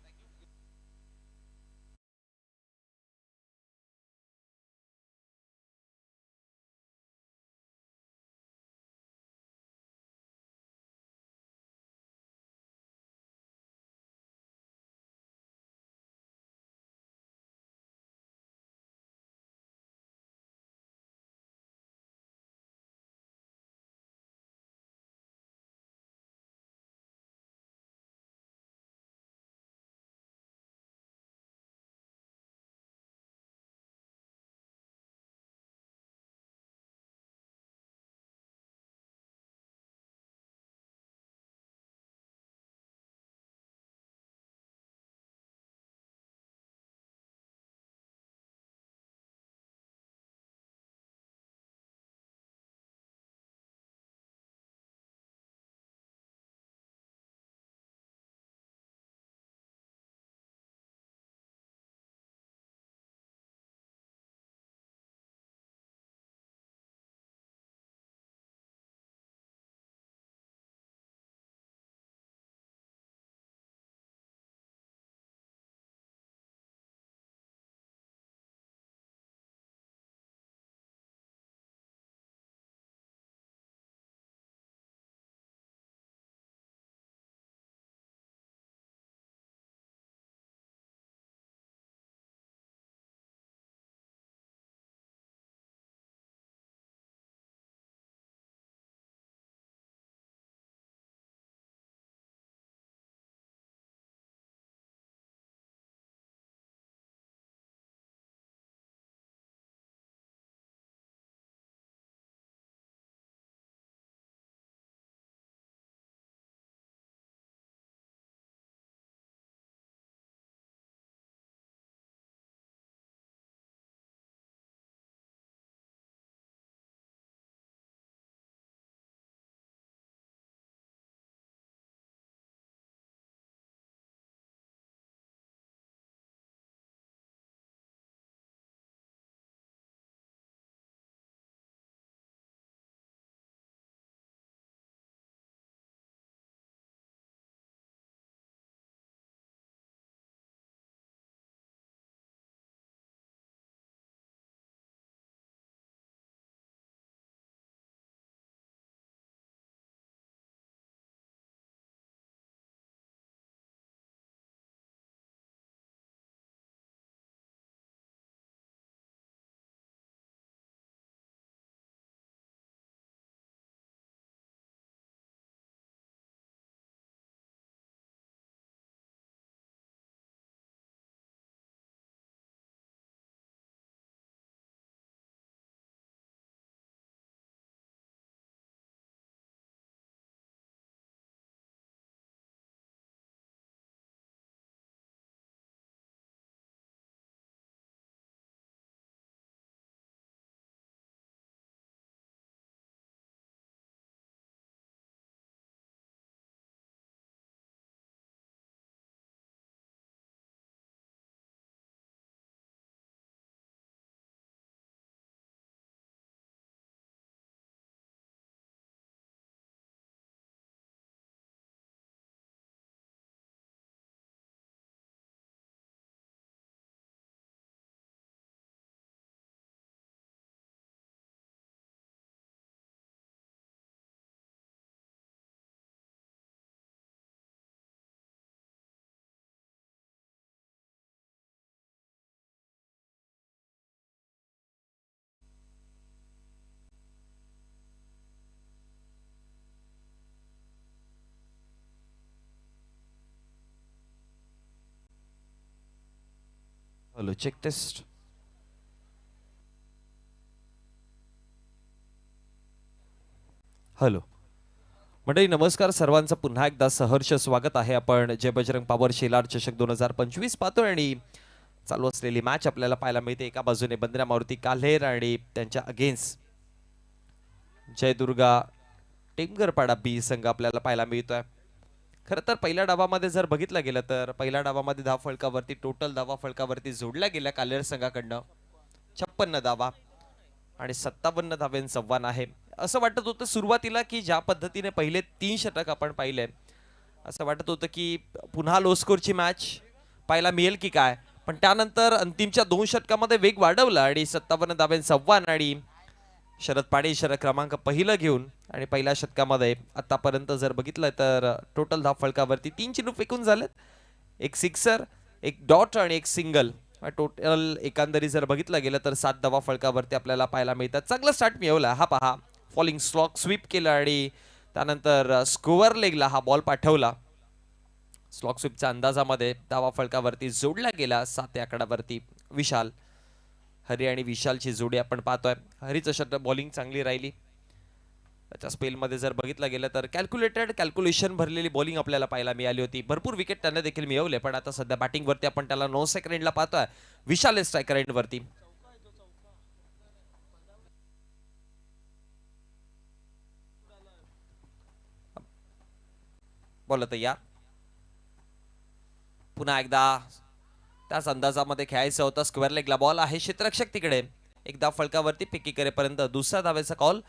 Hello check test. Hello मंडळी, नमस्कार. सर्वांचं पुन्हा एकदा सहर्ष स्वागत आहे. आपण जय बजरंग पॉवर शेलार चषक 2025 पाहतोय आणि चालू असलेली मॅच आपल्याला पाहायला मिळते. एका बाजूने बंद्रा मारुती काल्हेर आणि त्यांच्या अगेन्स्ट जय दुर्गा टेमगरपाडा बी संघ आपल्याला पाहायला मिळतोय. खरं तर पहिल्या डावामध्ये जर बघितलं गेलं तर पहिल्या डावामध्ये धाव फलकावरती टोटल धावा फलकावरती जोडल्या गेल्या काल्हेर संघाकडनं 56 धावा आणि 57 धाव्यांचं आव्हान आहे. असं वाटत होतं सुरुवातीला की ज्या पद्धतीने पहिले 3 षटक आपण पाहिले, असं वाटत होतं की पुन्हा लो स्कोरची मॅच पाहायला मिळेल की काय, पण त्यानंतर अंतिमच्या 2 षटकामध्ये वेग वाढवला आणि 57 धाव्यांचं आव्हान आणि शरद पाडे षटक क्रमांक पहिलं घेऊन आणि पहिल्या षटकामध्ये आतापर्यंत जर बघितलं तर टोटल धाव फलकावरती 3 चेंडू फेकून झालेत. एक सिक्सर, एक डॉट आणि एक सिंगल. टोटल एकंदरीत जर बघितलं गेलं तर 7 धावा फलकावरती आपल्याला पाहायला मिळतात. चांगला स्टार्ट मिळवला. हा पहा, फॉलिंग स्लॉक स्वीप केला आणि त्यानंतर स्कोअर लेगला हा बॉल पाठवला. स्लॉक स्वीपच्या अंदाजामध्ये धावा फलकावरती जोडला गेला 7 या आकड्यावरती. विशाल, हरी आणि विशालची जोडी आपण पाहतोय. हरीचं षटक बॉलिंग चांगली राहिली. त्याच्या स्पेलमध्ये जर बघितलं गेलं तर कॅल्क्युलेशन भरलेली बॉलिंग आपल्याला पाहायला मिळाली होती. भरपूर विकेट त्याने देखील मिळवले, पण आता सध्या बॅटिंग वरती आपण त्याला 9 सेकंडला पाहतोय. विशाल स्ट्रायकर एंड वरती. बोला तयार. पुन्हा एकदा त्याच अंदाजामध्ये खेळायचं होतं. स्क्वेअर लेगला बॉल आहे. क्षेत्ररक्षक तिकडे एकदा फलकावरती पिकी करेपर्यंत दुसऱ्या धावेचा कॉल.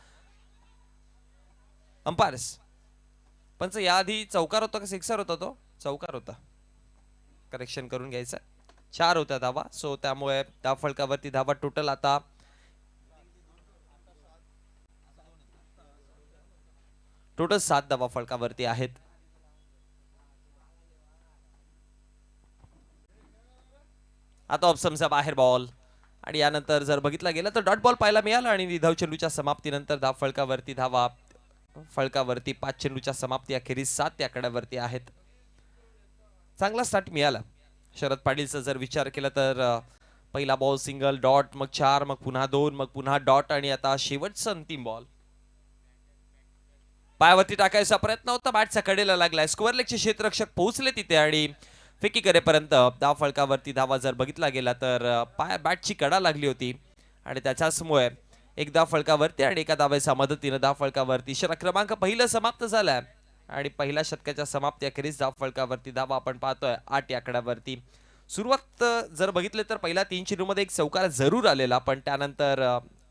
अंपायर्स पंच याआधी चौकार होता का सिक्सर होता? तो चौकार होता. करेक्शन करून घ्यायचं. 4 होत्या धावा. सो त्यामुळे त्या फलकावरती धावा टोटल आता टोटल 7 धावा फलकावरती आहेत. आता ऑप्शनचा बाहेर बॉल आणि यानंतर जर बघितलं गेलं तर डॉट बॉल पाहायला मिळाला आणि निधाव चेंडूच्या समाप्तीनंतर धाव फलकावरती धावा फलकावरती 5 चेंडूच्या समाप्ती अखेरीस 7 या आकड्यावरती आहेत. चांगला स्टार्ट मिळाला. शरद पाटीलचा जर विचार केला तर पहिला बॉल सिंगल, डॉट, मग 4, मग पुन्हा 2, मग पुन्हा डॉट आणि आता शेवटचा अंतिम बॉल. पायावरती टाकायचा प्रयत्न होता, बॅटच्या कडेला लागलाय. स्क्वेअर लेगचे क्षेत्ररक्षक पोहोचले तिथे आणि फेकी करेपर्यंत धाव फलकावरती धावा जर बघितला गेला तर बॅटची कडा लागली होती आणि त्याच्याचमुळे एक धाव फलकावरती आणि एका धावेच्या मदतीने धाव फलकावरती षटक क्रमांक पहिलं समाप्त झालाय आणि पहिल्या षटकाच्या समाप्ती अखेरीस धाव फलकावरती धावा आपण पाहतोय 8 या आकड्यावरती. सुरुवात जर बघितले तर पहिल्या 3 चेंडूमध्ये एक चौकार जरूर आलेला, पण त्यानंतर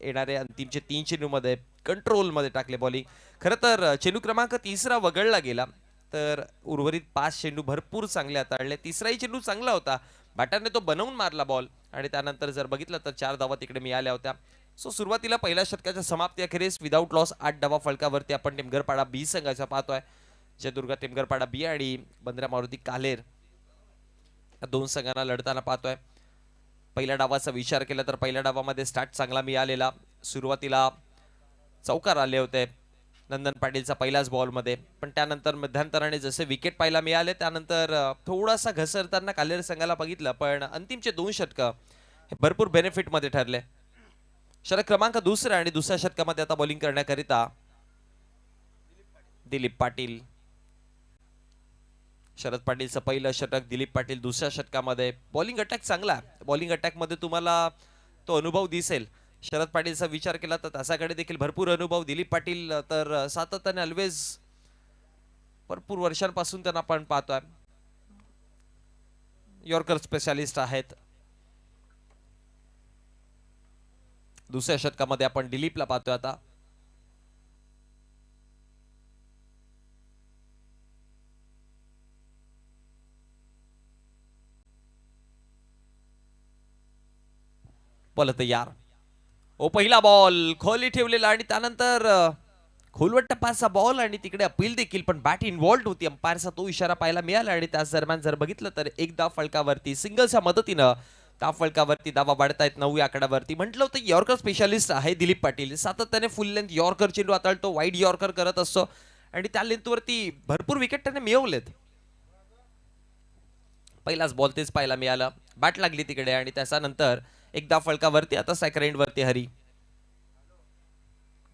येणारे अंतिमचे 3 चेंडूमध्ये कंट्रोलमध्ये टाकले बॉलिंग. खरं तर चेंडू क्रमांक 3 वगळला गेला, तर उर्वरित 5 चेंडू भरपूर चांगले हाताळले. तिसराही चेंडू चांगला होता, बॅटरने तो बनवून मारला बॉल आणि त्यानंतर जर बघितलं तर 4 धावा तिकडे मिळाल्या होत्या. सो सुरुवातीला पहिल्या षटकाच्या समाप्ती अखेरीस विदाऊट लॉस 8 धावा फलकावरती आपण टेमगरपाडा बी संघाचा पाहतोय. जयदुर्गा टेमगरपाडा बी आणि बंद्रा मारुती काल्हेर या 2 संघांना लढताना पाहतोय. पहिल्या डावाचा विचार केला तर पहिल्या डावामध्ये स्टार्ट चांगला मिळालेला. सुरुवातीला चौकार आले होते नंदन पाटीलचा पहिल्याच बॉलमध्ये, पण त्यानंतर मध्यंतराने जसे विकेट पाहायला मिळाले त्यानंतर थोडासा घसरताना काल्हेर संघाला बघितलं, पण अंतिमचे 2 षटक हे भरपूर बेनिफिट मध्ये ठरले. षटक क्रमांक 2 आणि दुसऱ्या षटकामध्ये आता बॉलिंग करण्याकरिता दिलीप पाटील. शरद पाटीलचं पहिलं षटक, दिलीप पाटील दुसऱ्या षटकामध्ये. बॉलिंग अटॅक चांगला. बॉलिंग अटॅक मध्ये तुम्हाला तो अनुभव दिसेल. शरद पाटीलचा विचार केला तर त्याच्याकडे देखील भरपूर अनुभव. दिलीप पाटील तर सातत्याने ऑलवेज भरपूर वर्षांपासून त्यांना आपण पाहतोय. यॉर्कर स्पेशालिस्ट आहेत. दुसऱ्या षटकामध्ये आपण दिलीपला पाहतोय आता. बोलत यार ओ, पहिला बॉल खोली ठेवलेला आणि त्यानंतर खोलवट टप्पाचा बॉल आणि तिकडे अपील देखील, पण बॅट इन्व्हॉल्ड होती. अंपायरचा तो इशारा पाहायला मिळाला आणि त्याच दरम्यान जर बघितलं तर एक धाव फलकावरती सिंगलच्या मदतीनं धाव फलकावरती धावा वाढतायत 9 या आकड्यावरती. म्हटलं होतं यॉर्कर स्पेशालिस्ट आहे दिलीप पाटील. सातत्याने फुल लेंथ यॉर्कर चेंडू हाताळतो, वाईड यॉर्कर करत असतो आणि त्या लेंथवरती भरपूर विकेट त्याने मिळवलेत. पहिलाच बॉल तेच पाहायला मिळालं बॅट लागली तिकडे आणि त्याच्यानंतर एकदा फळकावरती, आता सेकंड एंड वरती हरी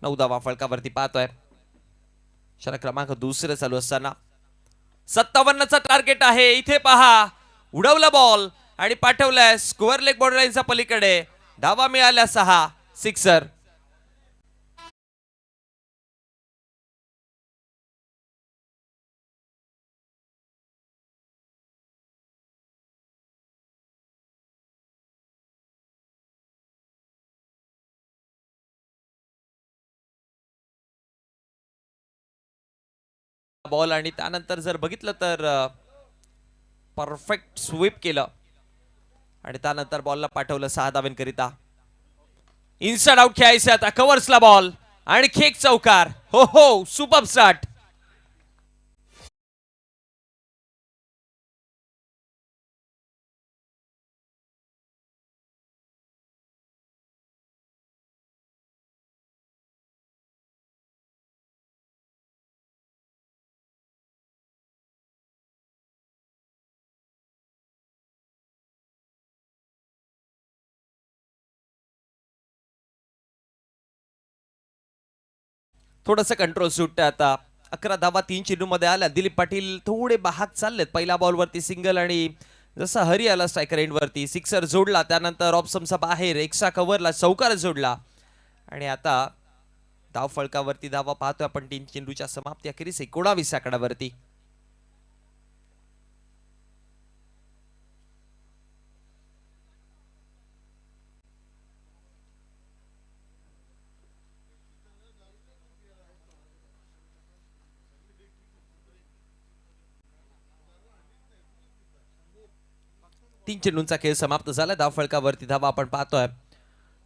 9 धावा फळकावरती पाहतोय. षटक क्रमांक दुसरे चालू असताना 57चा टार्गेट आहे. इथे पहा, उडवला बॉल आणि पाठवलाय स्क्वेअर लेग बॉर्डर लाईनच्या पलीकडे. धावा मिळाल्या 6, सिक्सर. बॉल आणि त्यानंतर जर बघितलं तर परफेक्ट स्वीप केलं आणि त्यानंतर बॉलला पाठवलं 6 धावांकरिता. इनसाइड आउट खेळायचं आता. कव्हर्सला बॉल आणि खेक चौकार. हो हो, सुपर स्टार्ट. थोडंसं कंट्रोल सुटतं आता. 11 धावा 3 चेंडूमध्ये आल्या. दिलीप पाटील थोडे बाहात चाललेत. पहिल्या बॉलवरती सिंगल आणि जसा हरी आला स्ट्रायकर एंड वरती सिक्सर जोडला. त्यानंतर ऑप्शनचा बाहेर एक्स्ट्रा कव्हरला चौकार जोडला आणि आता धाव फळकावरती धावा पाहतोय आपण 3 चेंडूच्या समाप्ती अखेरीस 19 आकडावरती. तीन चेंडूंचा खेळ समाप्त झाला. धाव फळकावरती धावा आपण पाहतोय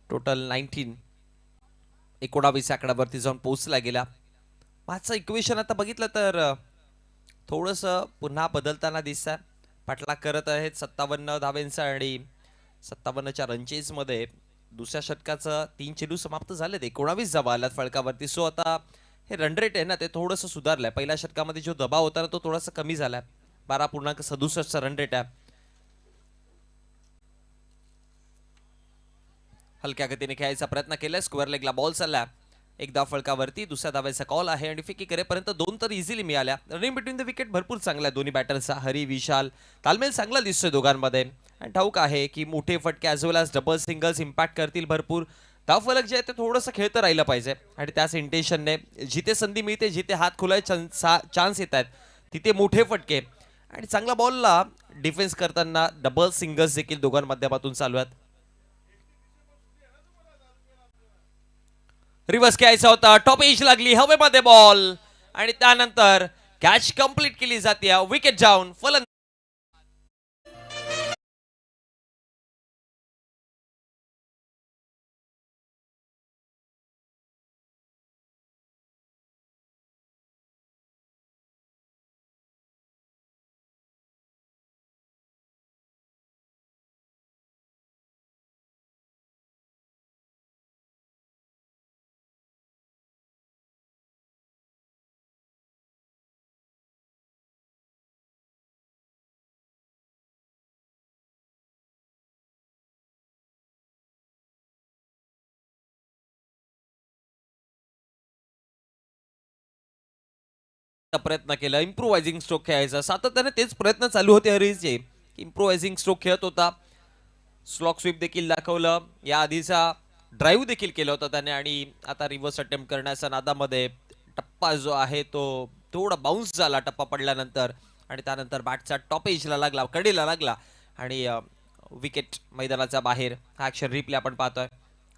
टोटल 19. 19 आकडावरती जाऊन पोहोचला गेला. माझं इक्वेशन आता बघितलं तर थोडस पुन्हा बदलताना दिसतंय. पाठलाग करत आहेत 57 धावेंचा आणि 57च्या रनचेज मध्ये दुसऱ्या षटकाचं 3 चेंडू समाप्त झालेत. 19 धावा आल्यात फळकावरती. सो आता हे रन रेट आहे ना ते थोडंसं सुधारलंय. पहिल्या षटकामध्ये जो दबाव होता ना तो थोडासा कमी झालाय. 12.67 रन रेट आहे. हलक्या गतीने खेळायचा प्रयत्न केलाय. स्क्वेअर लेगला बॉल चालला. एकदा फळकावरती दुसऱ्या धाव्याचा कॉल आहे आणि फिकी करेपर्यंत 2 तर इझिली मिळाल्या. रनिंग बिटवीन द विकेट भरपूर चांगला आहे दोन्ही बॅटर्सचा. हरी विशाल तालमेल चांगला दिसतोय दोघांमध्ये आणि ठाऊक आहे की मोठे फटके ॲज वेल ॲज डबल सिंगल्स इम्पॅक्ट करतील भरपूर. धाव फलक जे आहे ते थोडंसं खेळतं राहिलं पाहिजे आणि त्याच इंटेन्शनने जिथे संधी मिळते जिथे हात खुलाय चान्स येत आहेत तिथे मोठे फटके आणि चांगला बॉलला डिफेन्स करताना डबल सिंगल्स देखील दोघां माध्यमातून चालू आहेत. रिव्हर्स खेळायचा होता. टॉप एज लागली हवेमध्ये बॉल आणि त्यानंतर कॅच कंप्लीट केली जाते. Wicket down. फलंदाज प्रयत्न केला इम्प्रोवायझिंग स्ट्रोक खेळायचा. सातत्याने तेच प्रयत्न चालू होते हरीचे. इम्प्रोवायझिंग स्ट्रोक खेळत होता. स्लॉक स्वीप देखील दाखवलं. या आधीचा ड्राईव्ह देखील केला होता त्याने आणि आता रिव्हर्स अटेम्प्ट करण्याच्या नादामध्ये टप्पा जो आहे तो थोडा बाउन्स झाला टप्पा पडल्यानंतर आणि त्यानंतर बॅटचा टॉप एजला लागला कडेला लागला आणि विकेट मैदानाच्या बाहेर. हा ॲक्शन रिप्ले आपण पाहतोय.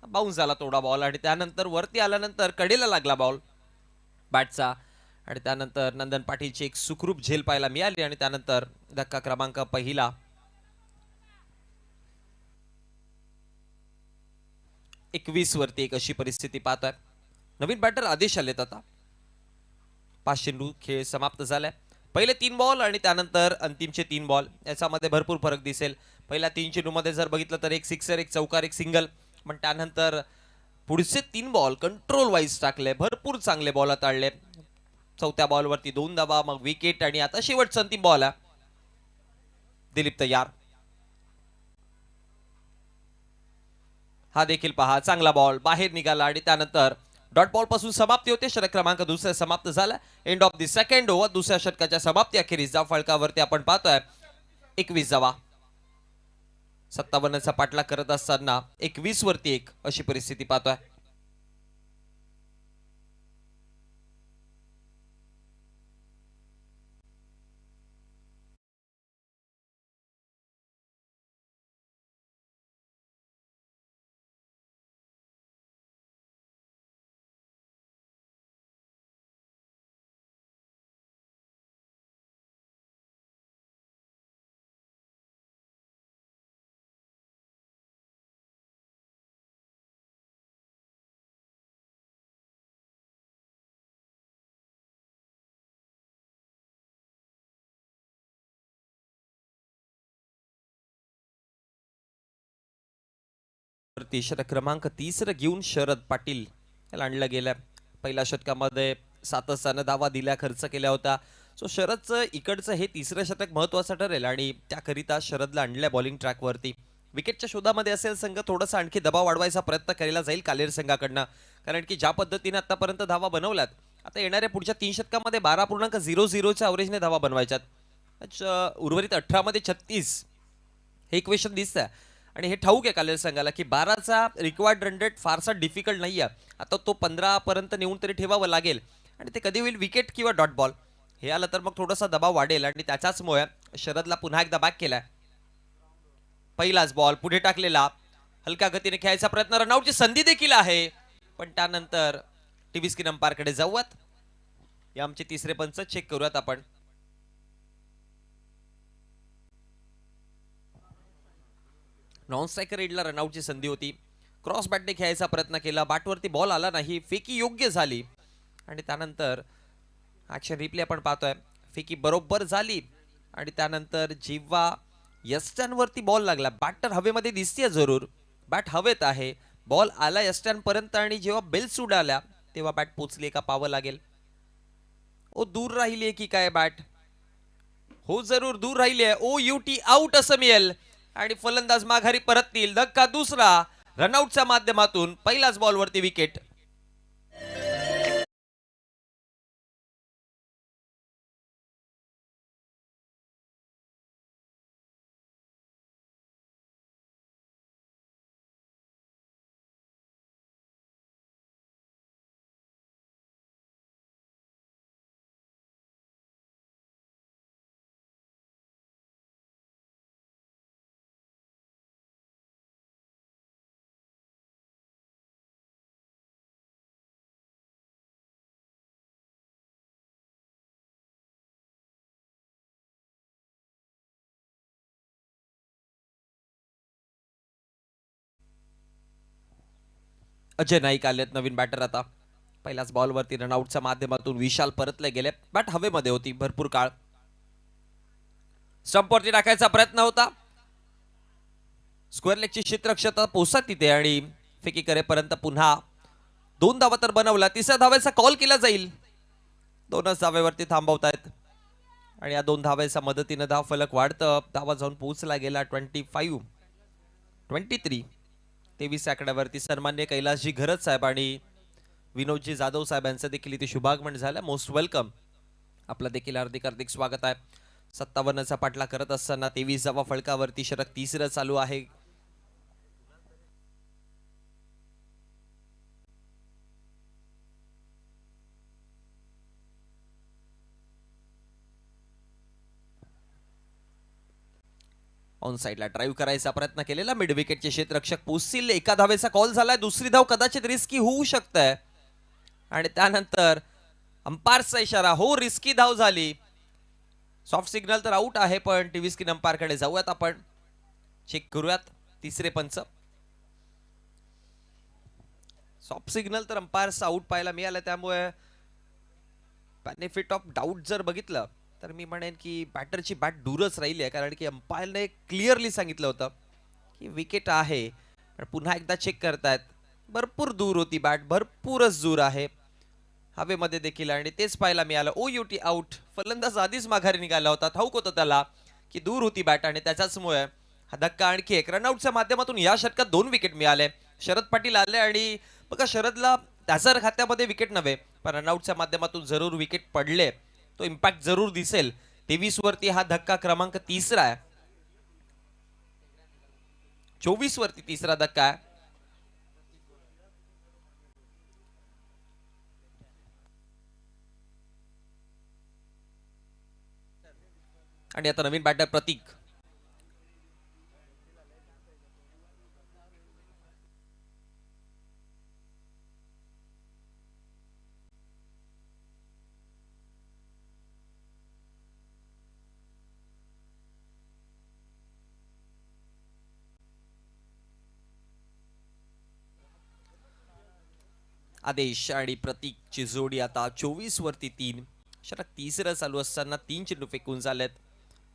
बाउन्स झाला थोडा बॉल आणि त्यानंतर वरती आल्यानंतर कडेला लागला बॉल बॅटचा आणि त्यानंतर नंदन पाटीलची एक सुखरूप झेल पाहायला मिळाली आणि त्यानंतर धक्का क्रमांक पहिला. 21 वरती एक अशी परिस्थिती पाहतोय. नवीन बॅटर आदेश आलेत आता. 5 चेंडू खेळ समाप्त झालाय. पहिले 3 बॉल आणि त्यानंतर अंतिमचे 3 बॉल याच्यामध्ये भरपूर फरक दिसेल. पहिल्या 3 चेंडूमध्ये जर बघितलं तर एक सिक्सर एक चौकार एक सिंगल. पण त्यानंतर पुढचे 3 बॉल कंट्रोल वाईज टाकले. भरपूर चांगले बॉल हाताळले. चौथ्या बॉलवरती 2 धावा मग विकेट आणि आता शेवटचा अंतिम बॉल आहे. दिलीप तयार. हा देखील पहा चांगला बॉल बाहेर निघाला आणि त्यानंतर डॉट बॉल पासून समाप्ती होते. षटक क्रमांक दुसरा समाप्त झाला. End of the second over. दुसऱ्या षटकाच्या समाप्ती अखेरीस धाव फलकावरती आपण पाहतोय 21 धावा. 57चा पाठलाग करत असताना 21 वरती 1 अशी परिस्थिती पाहतोय. षटक क्रमांक 30 घेऊन शरद पाटील याला आणलं गेलं. पहिल्या षटकामध्ये 7 धावा दिल्या, खर्च केल्या होत्या. सो शरदचं इकडचं हे तिसरं षटक महत्वाचं ठरेल आणि त्याकरिता शरदला आणल्या बॉलिंग ट्रॅकवरती. विकेटच्या शोधामध्ये असेल संघ, थोडासा आणखी दबाव वाढवायचा प्रयत्न केला जाईल कालेर संघाकडनं, कारण की ज्या पद्धतीने आतापर्यंत धावा बनवल्यात, आता येणाऱ्या पुढच्या 3 षटकामध्ये 12.00च्या अवरेजने धावा बनवायच्यात. उर्वरित 18 मध्ये 36 हे इक्वेशन दिसतंय आणि हे ठाऊक आहे कालेर संघाला की 12चा रिक्वायर्ड रन रेट फारसा डिफिकल्ट नाही आहे. आता तो 15 पर्यंत नेऊन तरी ठेवावं लागेल आणि ते कधी होईल विकेट किंवा डॉट बॉल हे आलं तर मग थोडासा दबाव वाढेल आणि त्याच्याचमुळे शरदला पुन्हा एकदा बॅक केलाय. पहिलाच बॉल पुढे टाकलेला, हलक्या गतीने खेळायचा प्रयत्न, रनआउटची संधी देखील आहे, पण त्यानंतर टीव्ही स्क्रीन अंपायरकडे जाऊयात. या आमचे तिसरे पंच चेक करूयात आपण. नॉन स्ट्रायकर एडला रनआउटची संधी होती. क्रॉस बॅटने खेळायचा प्रयत्न केला, बॅटवरती बॉल आला नाही, फेकी योग्य झाली आणि त्यानंतर ऍक्शन रिप्ले आपण पाहतोय, फेकी बरोबर झाली आणि त्यानंतर जेव्हा यस्टनवरती बॉल लागला, बॅट तर हवेमध्ये दिसतीये जरूर, बॅट हवेत आहे, बॉल आला यस्टन पर्यंत आणि जेव्हा बेल्स उडाल्या तेव्हा बॅट पोचली का पाहावं लागेल. ओ दूर राहिली की काय बॅट? हो जरूर दूर राहिली आहे. ओ युटी आउट असं मिळेल आणि फलंदाज माघारी परततील. धक्का दुसरा, रनआउटच्या माध्यमातून पहिल्याच बॉलवरती विकेट. अजय नाईक आलेत नवीन बॅटर. आता पहिल्याच बॉलवरती रनआउटच्या माध्यमातून विशाल परतले गेले. बॅट हवेमध्ये होती भरपूर काळ. स्टंपवरती टाकायचा प्रयत्न होता, स्क्वेअर लेगची क्षेत्ररक्षता पोहोचत तिथे आणि फेकी करेपर्यंत पुन्हा 2 धावा तर बनवला. तिसऱ्या धावेचा कॉल केला जाईल. 2च धावेवरती थांबवतायत आणि या 2 धावेच्या मदतीने धाव फलक वाढतं. धावा जाऊन पोहोचला गेला 23 23 आकड्यावरती. सन्मान्य कैलासजी घरत साहेब आणि विनोदजी जाधव साहेब यांचं देखील इथे शुभागमन झालं. मोस्ट वेलकम, आपलं देखील हार्दिक हार्दिक स्वागत आहे. 57चा पाठलाग करत असताना 23 फलकावरती षटक तिसरं चालू आहे. ऑन साइडला ड्राईव्ह करायचा प्रयत्न केलेला, मिड विकेटचे क्षेत्ररक्षक पोहोचतील. एका धावेचा कॉल झालाय, दुसरी धाव कदाचित रिस्की होऊ शकते आणि त्यानंतर अंपायरचा इशारा. हो रिस्की धाव झाली. सॉफ्ट सिग्नल तर आउट आहे, पण टीव्ही स्क्रीन अंपायरकडे जाऊयात आपण, चेक करूयात तिसरे पंच. सॉफ्ट सिग्नल तर अंपायरचा आउट पाहायला मिळाला, त्यामुळे बेनिफिट ऑफ डाऊट जर बघितलं तर मी म्हणेन की बॅटरची बॅट दूरच राहिली आहे, कारण की अंपायरने क्लिअरली सांगितलं होतं की विकेट आहे. पुन्हा एकदा चेक करतायत, भरपूर दूर होती बॅट, भरपूरच दूर आहे हवेमध्ये देखील आणि तेच पाहायला मिळालं. ओ युटी आउट. फलंदाज आधीच माघारी निघाला होता, ठाऊक होतं त्याला की दूर होती बॅट आणि त्याच्याचमुळे हा धक्का. आणखी एक रनआउटच्या माध्यमातून या षटकात 2 विकेट मिळाले. शरद पाटील आले आणि बघा शरदला त्याच्या खात्यामध्ये विकेट नव्हे पण रनआउटच्या माध्यमातून जरूर विकेट पडले, तो इम्पॅक्ट जरूर दिसेल. 23 वरती हा धक्का क्रमांक तिसरा आहे. 24 वरती तिसरा धक्का आहे. आणि आता नवीन बॅटर प्रतीक. आदेश आणि प्रतीकची जोडी आता 24 वरती 3. षटक तिसरं चालू असताना 3 चेंडू फेकून झालेत.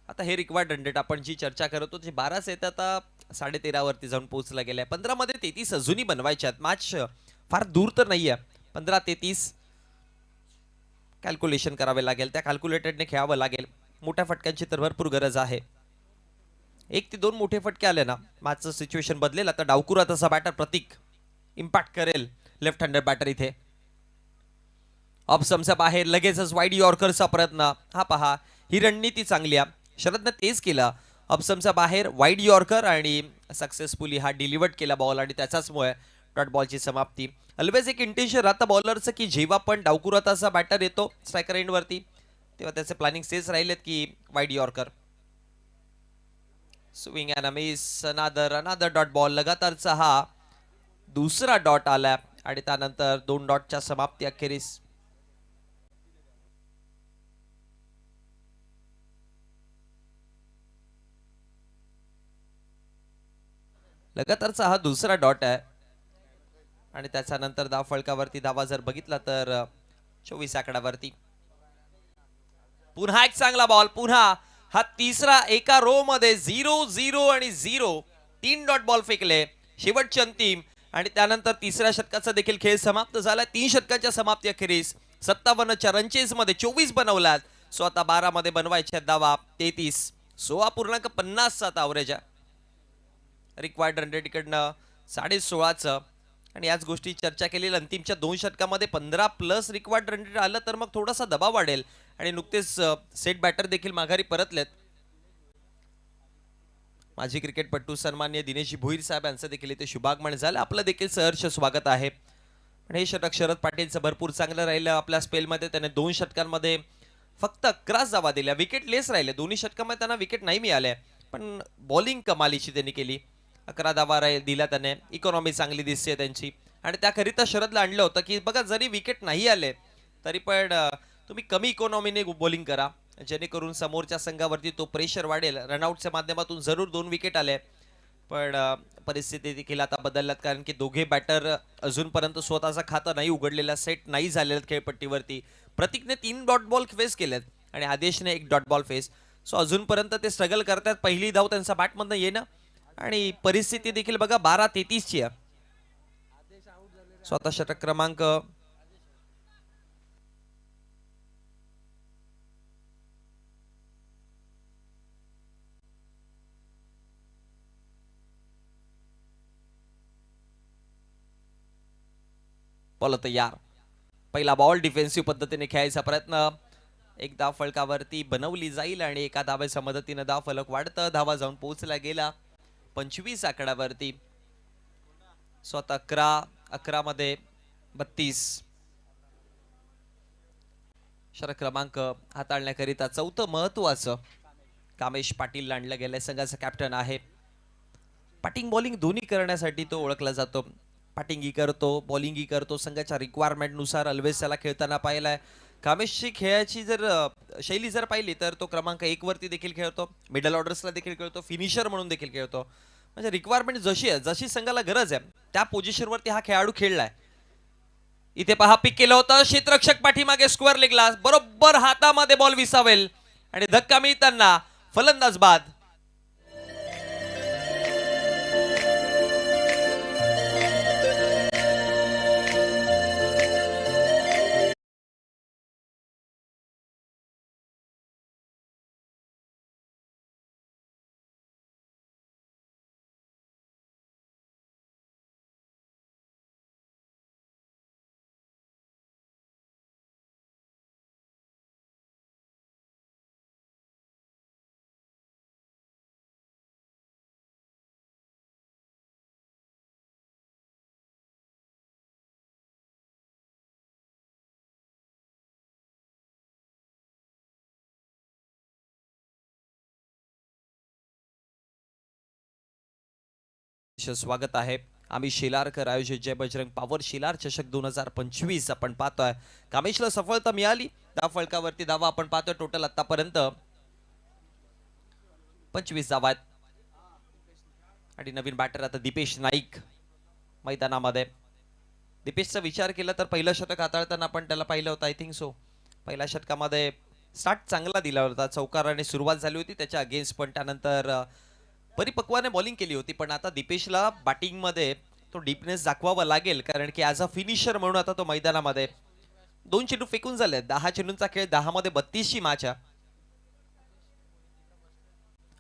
आता हे रिक्वायर्ड 100 आपण जी चर्चा करत होतो जे 12 आहेत आता 13.5 वरती जाऊन पोहोचला गेलाय. 15 मध्ये 33 अजूनही बनवायच्यात. मॅच फार दूर तर नाहीये. 15-33 कॅल्क्युलेशन करावे लागेल, त्या कॅल्क्युलेटेडने खेळावं लागेल. मोठ्या फटक्यांची तर भरपूर गरज आहे. 1 ते 2 मोठे फटके आले ना मॅचचं सिच्युएशन बदलेल. आता डावकुरा तसा बॅटर प्रतीक इम्पॅक्ट करेल लेफ्ट हँडेड बॅटर इथे. ऑप्शनच्या बाहेर लगेचच वाईड यॉर्करचा प्रयत्न. हा पहा ही रणनीती चांगली आहे. शरदनं तेच केलं. ऑप्शनच्या बाहेर वाईड यॉर्कर आणि सक्सेसफुली हा डिलिव्हर्ड केला बॉल आणि त्याचाचमुळे डॉट बॉलची समाप्ती. ऑलवेज एक इंटेन्शन राहतं बॉलरचं की जेव्हा पण डावकुराताचा बॅटर येतो स्ट्रायकर एंड वरती तेव्हा त्याचे प्लॅनिंग तेच राहिलेत की wide yorker. Swing and miss. अनादर डॉट बॉल. लगातारचा हा दुसरा डॉट आला आणि त्यानंतर 2 डॉटच्या समाप्ती अखेरीस. लगातारचा हा दुसरा डॉट आहे आणि त्याच्यानंतर धाव फळकावरती धावा जर बघितला तर 24 आकडावरती. पुन्हा एक चांगला बॉल. पुन्हा हा तिसरा एका रो मध्ये 0-0 आणि 0. 3 डॉट बॉल फेकले शेवटचे अंतिम आणि त्यानंतर तिसऱ्या षटकाचा देखील खेळ समाप्त झाला. 3 षटकाच्या समाप्ती अखेरीस 57 च्या रनचेस मध्ये 24 बनवल्यात. सो आता 12 मध्ये बनवायच्या धावा 33. 16.50 आता अवरेज आहे. रिक्वायर्ड 100 इकडनं 16.5चं आणि याच गोष्टी चर्चा केलेली. अंतिमच्या 2 षटकामध्ये 15 प्लस रिक्वायर्ड 100 आलं तर मग थोडासा दबाव वाढेल आणि नुकतेच सेट बॅटर देखील माघारी परतलेत. माजी क्रिकेटपटू सन्मान्य दिनेशजी भोईर साहेब यांचं देखील इथे शुभागमन झालं. आपलं देखील सहर्ष स्वागत आहे. पण हे षटक शरद पाटीलचं भरपूर चांगलं राहिलं. आपल्या स्पेलमध्ये त्याने 2 षटकांमध्ये फक्त 11 धावा दिल्या. विकेट लेस राहिले. दोन्ही षटकांमध्ये त्यांना विकेट नाही मिळाल्या पण बॉलिंग कमालीची त्यांनी केली. 11 धावा दिल्या त्याने. इकॉनॉमी चांगली दिसते त्यांची आणि त्याकरिता शरदला आणलं होतं की बघा जरी विकेट नाही आले तरी पण तुम्ही कमी इकॉनॉमीने बॉलिंग करा जेणेकरून समोरच्या संघावरती तो प्रेशर वाढेल. रनआउटच्या माध्यमातून जरूर 2 विकेट आले पण परिस्थिती देखील आता बदलल्यात कारण की दोघे बॅटर अजूनपर्यंत स्वतःचा खाता नाही उघडलेला, सेट नाही झालेला खेळपट्टीवरती. प्रतीकने 3 डॉट बॉल फेस केलेत आणि आदेशने 1 डॉट बॉल फेस. सो अजूनपर्यंत ते स्ट्रगल करतात. पहिली धाव त्यांचा बॅटमधनं येणं आणि परिस्थिती देखील बघा 12-33 ची आहे. स्वतः षटक क्रमांक बॉल तयार. पहिला बॉल डिफेन्सिव्ह पद्धतीने खेळायचा प्रयत्न. एक धाव फलकावरती बनवली जाईल आणि एका धावेच्या मदतीने धाव फलक वाढतं. धावा जाऊन पोहोचला गेला 25 आकड्यावरती. स्वतः 11 मध्ये 32. षटक क्रमांक हाताळण्याकरिता चौथं महत्वाचं कामेश पाटील आणलं गेलंय. संघाचा कॅप्टन आहे. बॅटिंग बॉलिंग दोन्ही करण्यासाठी तो ओळखला जातो. बॅटिंगही करतो बॉलिंगही करतो. संघाच्या रिक्वायरमेंट नुसार ऑलवेज त्याला खेळताना पाहिलाय. कामेशची खेळाची जर शैली जर पाहिली तर तो क्रमांक 1 वरती देखील खेळतो. मिडल ऑर्डर्सला देखील खेळतो. फिनिशर म्हणून देखील खेळतो. म्हणजे रिक्वायरमेंट जशी आहे जशी संघाला गरज आहे त्या पोझिशनवरती हा खेळाडू खेळलाय. इथे पहा पिक केलं होतं. क्षेत्ररक्षक पाठीमागे स्क्वेअर लेगला बरोबर हातामध्ये बॉल विसावेल आणि धक्का मिळताना फलंदाज बाद. स्वागत आहे. आम्ही शेलारकर आयोजित जय बजरंग पॉवर शेलार चषक 2025 आपण पाहतोय. कामेशला सफलता मिळाली. त्या फलकावरती धावा आपण पाहतोय. टोटल आतापर्यंत 25 धावा आहेत. आणि नवीन बॅटर आता दीपेश नाईक मैदानामध्ये. दीपेशचा विचार केला तर पहिलं शतक हाताळताना आपण त्याला पाहिलं होतं. आय थिंक सो पहिल्या षटकामध्ये स्टार्ट चांगला दिला होता. चौकाराने सुरुवात झाली होती त्याच्या अगेन्स्ट, पण त्यानंतर परिपक्वाने बॉलिंग केली होती. पण आता दीपेशला बॅटिंगमध्ये तो डीपनेस दाखवावा लागेल, कारण की ॲज अ फिनिशर म्हणून आता तो मैदानामध्ये 2 चेंडू फेकून झाले. 10 चेंडूंचा खेळ, 10 मध्ये 32ची मॅच आहे.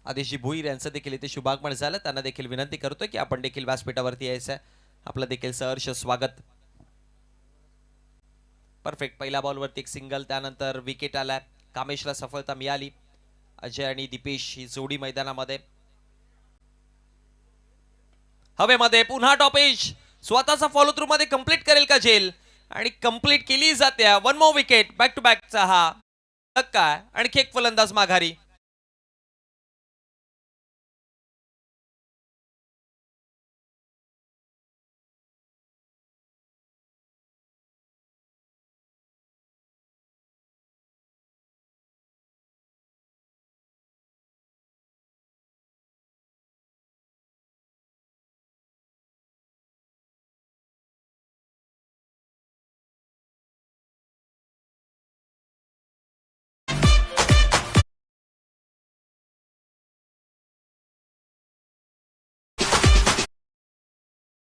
आदेशजी भोईर यांचं देखील इथे शुभागमन झालं. त्यांना देखील विनंती करतोय की आपण देखील व्यासपीठावरती यायचं आहे. आपलं देखील सहर्ष स्वागत. परफेक्ट. पहिल्या बॉलवरती एक सिंगल, त्यानंतर विकेट आलाय. कामेशला सफलता मिळाली. अजय आणि दीपेश ही जोडी मैदानामध्ये. हवेमध्ये पुन्हा टॉपेज स्वतःचा फॉलो थ्रू मध्ये कंप्लीट करेल का झेल, आणि कंप्लीट केली जाते. One more wicket. Back to बॅकचा हा धक्का आहे. आणखी एक फलंदाज माघारी.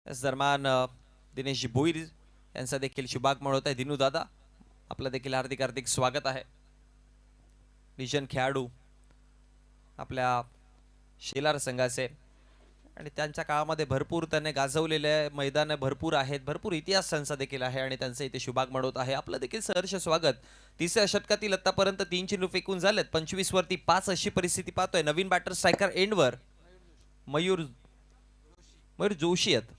याच दरम्यान दिनेशजी भोईर यांचा देखील शुभागमन होत आहे. दिनू दादा, आपलं देखील हार्दिक हार्दिक स्वागत आहे. निजन खेळाडू आपल्या शेलार संघाचे, आणि त्यांच्या काळामध्ये भरपूर त्यांनी गाजवलेले मैदान भरपूर आहेत. भरपूर इतिहास त्यांचा देखील आहे आणि त्यांचं इथे शुभागमन होत आहे. आपलं देखील सहर्ष स्वागत. तिसऱ्या षटकातील आतापर्यंत 3 चेंडू फेकून झालेत. 25 वरती 5 अशी परिस्थिती पाहतोय. नवीन बॅटर स्ट्रायकर एंडवर मयूर जोशी आहेत.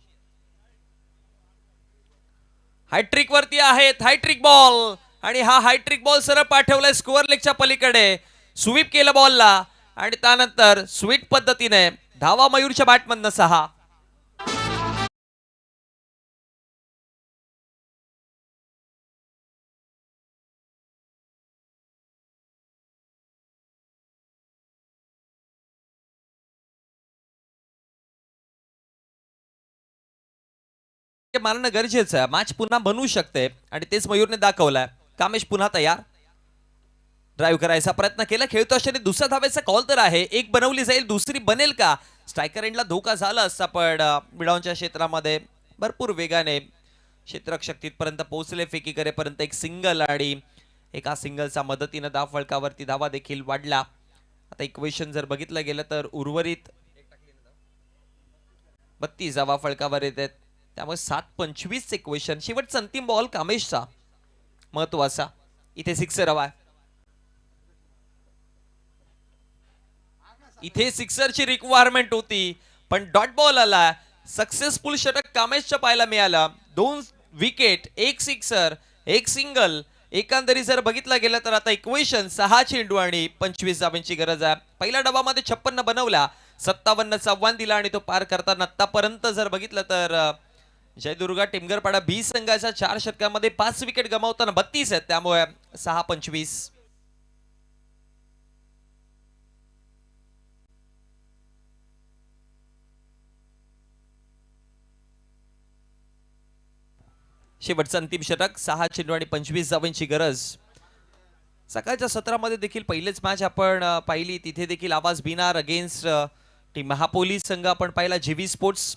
हायट्रिक वरती आहेत. हायट्रिक बॉल, आणि हा हायट्रिक बॉल सरळ पाठवलाय स्कोअर लेगच्या पलीकडे. स्वीप केलं बॉलला, आणि त्यानंतर स्वीट पद्धतीने धावा मयूरच्या बॅटमधनं 6. मारणं गरजेचं आहे. मॅच पुन्हा बनवू शकते, आणि तेच मयूरने दाखवलंय. कामेश पुन्हा तयार. ड्राईव्ह करायचा प्रयत्न केला. खेळतो असताना दुसऱ्या धावेचा कॉल तर आहे. एक बनवली जाईल, दुसरी बनेल का? स्ट्रायकर एंडला धोका झाला असता, पण मिडॉनच्या क्षेत्रामध्ये भरपूर वेगाने क्षेत्ररक्षक तिथपर्यंत पोहोचले. फेकी करेपर्यंत एक सिंगल, आणि एका सिंगलच्या मदतीनं धाव फलकावरती धावा देखील वाढला. आता इक्वेशन जर बघितलं गेलं तर उर्वरित 32 धावा फलकावर येत आहेत. त्यामुळे 7-25 इक्वेशन. शेवटचा अंतिम बॉल कामेशचा महत्वाचा. इथे सिक्सर हवा. इथे सिक्सरची रिक्वायरमेंट होती, पण डॉट बॉल आला. सक्सेसफुल षटक कामेशच्या पाहायला मिळालं. 2 विकेट, 1 सिक्सर, 1 सिंगल. एकंदरीत जर बघितलं गेलं तर आता इक्वेशन 6 चेंडू आणि 25 धावांची गरज आहे. पहिल्या डावामध्ये 56 बनवला, 57चा आव्हान दिला, आणि तो पार करताना आतापर्यंत जर बघितलं तर जयदुर्गा टिमगरपाडा बी संघाच्या 4 षटकांमध्ये 5 विकेट गमावताना 32 आहेत. त्यामुळे 6-25. शेवटचं अंतिम षटक. 6 चेंडू आणि 25 धावांची गरज. सकाळच्या सत्रामध्ये देखील पहिलेच मॅच आपण पाहिली. तिथे देखील आवाज बिनार अगेन्स्ट टीम महापोलीस संघ आपण पाहिला. जीवी स्पोर्ट्स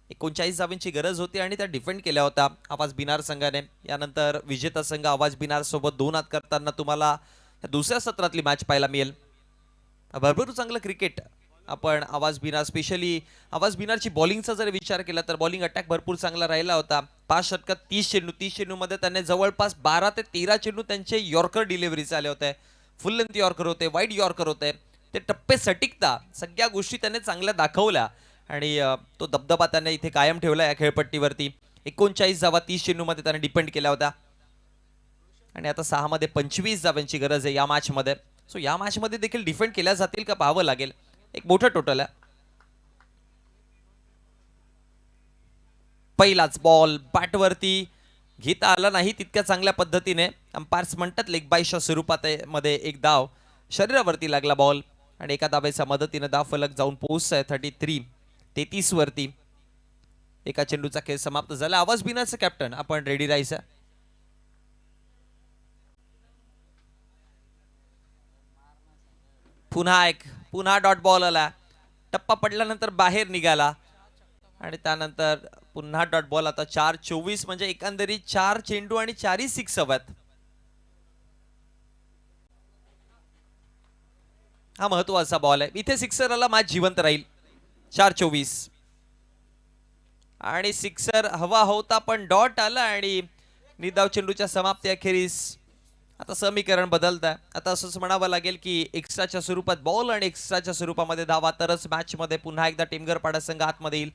39 धावांची गरज होती, आणि त्या डिफेंड केल्या होत्या आवाज बिनार संघाने. यानंतर विजेता संघ आवाज बिनार सोबत 2 हात करताना तुम्हाला दुसऱ्या सत्रातली मॅच पाहायला मिळेल. भरपूर चांगलं क्रिकेट आपण आवाज बिनार, स्पेशली आवाज बिनारची बॉलिंगचा जर विचार केला तर बॉलिंग अटॅक भरपूर चांगला राहिला होता. 5 षटकात 30 चेंडूमध्ये त्यांनी जवळपास 12 ते 13 चेंडू त्यांचे यॉर्कर डिलिव्हरीचे आले होते. फुल लेंथ यॉर्कर होते, वाईड यॉर्कर होते. ते टप्पे सटीकता सगळ्या गोष्टी त्यांनी चांगल्या दाखवल्या, आणि तो दबदबा त्याने इथे कायम ठेवला या खेळपट्टीवरती. 39 धावा 30 चेंडूमध्ये त्याने डिपेंड केल्या होत्या, आणि आता 6 मध्ये 25 धावांची गरज आहे या मॅचमध्ये. सो या मॅचमध्ये देखील डिफेंड केल्या जातील का पाहावं लागेल. एक मोठं टोटल आहे. पहिलाच बॉल बॅटवरती घेता आला नाही तितक्या चांगल्या पद्धतीने. अंपायर्स म्हणतात लेग बायच्या स्वरूपात मध्ये एक धाव शरीरावरती लागला बॉल आणि एका धावेच्या मदतीने धाव फलक जाऊन पोहोचतोय 33 वरती. एका चेंडूचा खेळ समाप्त झाला. आवाज बिनाचं कॅप्टन आपण रेडी राहायचं. पुन्हा डॉट बॉल आला. टप्पा पडल्यानंतर बाहेर निघाला आणि त्यानंतर पुन्हा डॉट बॉल. आता 4-24 म्हणजे एकंदरीत 4 चेंडू आणि 4ही सिक्स हव्यात. हा महत्वाचा बॉल आहे. इथे सिक्सर आला मॅच जिवंत राहील. 4-24 आणि सिक्सर हवा होता पण डॉट आला आणि निधाव चेंडूच्या समाप्ती अखेरीस आता समीकरण बदलत आहे. आता असंच म्हणावं लागेल की एक्स्ट्राच्या स्वरूपात बॉल आणि एक्स्ट्राच्या स्वरूपामध्ये धावा तरच मॅच मध्ये पुन्हा एकदा टिमगरपाडा संघ आतमध्ये येईल.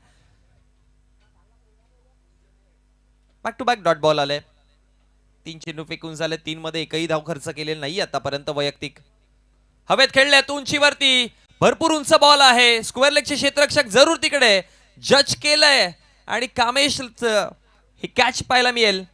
Back to back dot ball आले. 3 चेंडू फेकून झाले. 3 मध्ये एकही धाव खर्च केलेला नाही आतापर्यंत वैयक्तिक. हवेत खेळल्यात उंचीवरती भरपूर उंच बॉल आहे. स्क्वेअर लेगचे क्षेत्ररक्षक जरूर तिकडे जज केलंय आणि कामेश हे कॅच पाहायला मिळेल.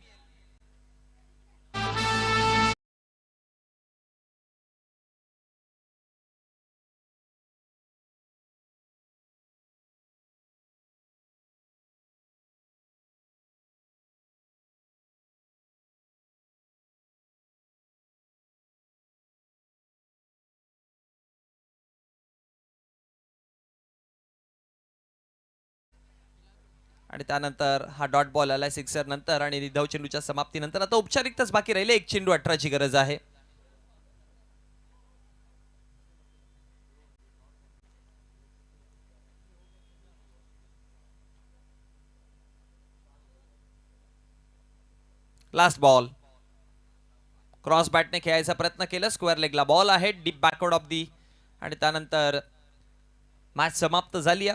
आणि त्यानंतर हा डॉट बॉल आला सिक्सर नंतर आणि निधाव चेंडूच्या समाप्तीनंतर आता औपचारिकताच बाकी राहिले. 1 चेंडू 18ची गरज आहे. लास्ट बॉल क्रॉस बॅटने खेळायचा प्रयत्न केला. स्क्वेअर लेगला बॉल आहे डीप बॅकवर्ड ऑफ दी आणि त्यानंतर मॅच समाप्त झाली.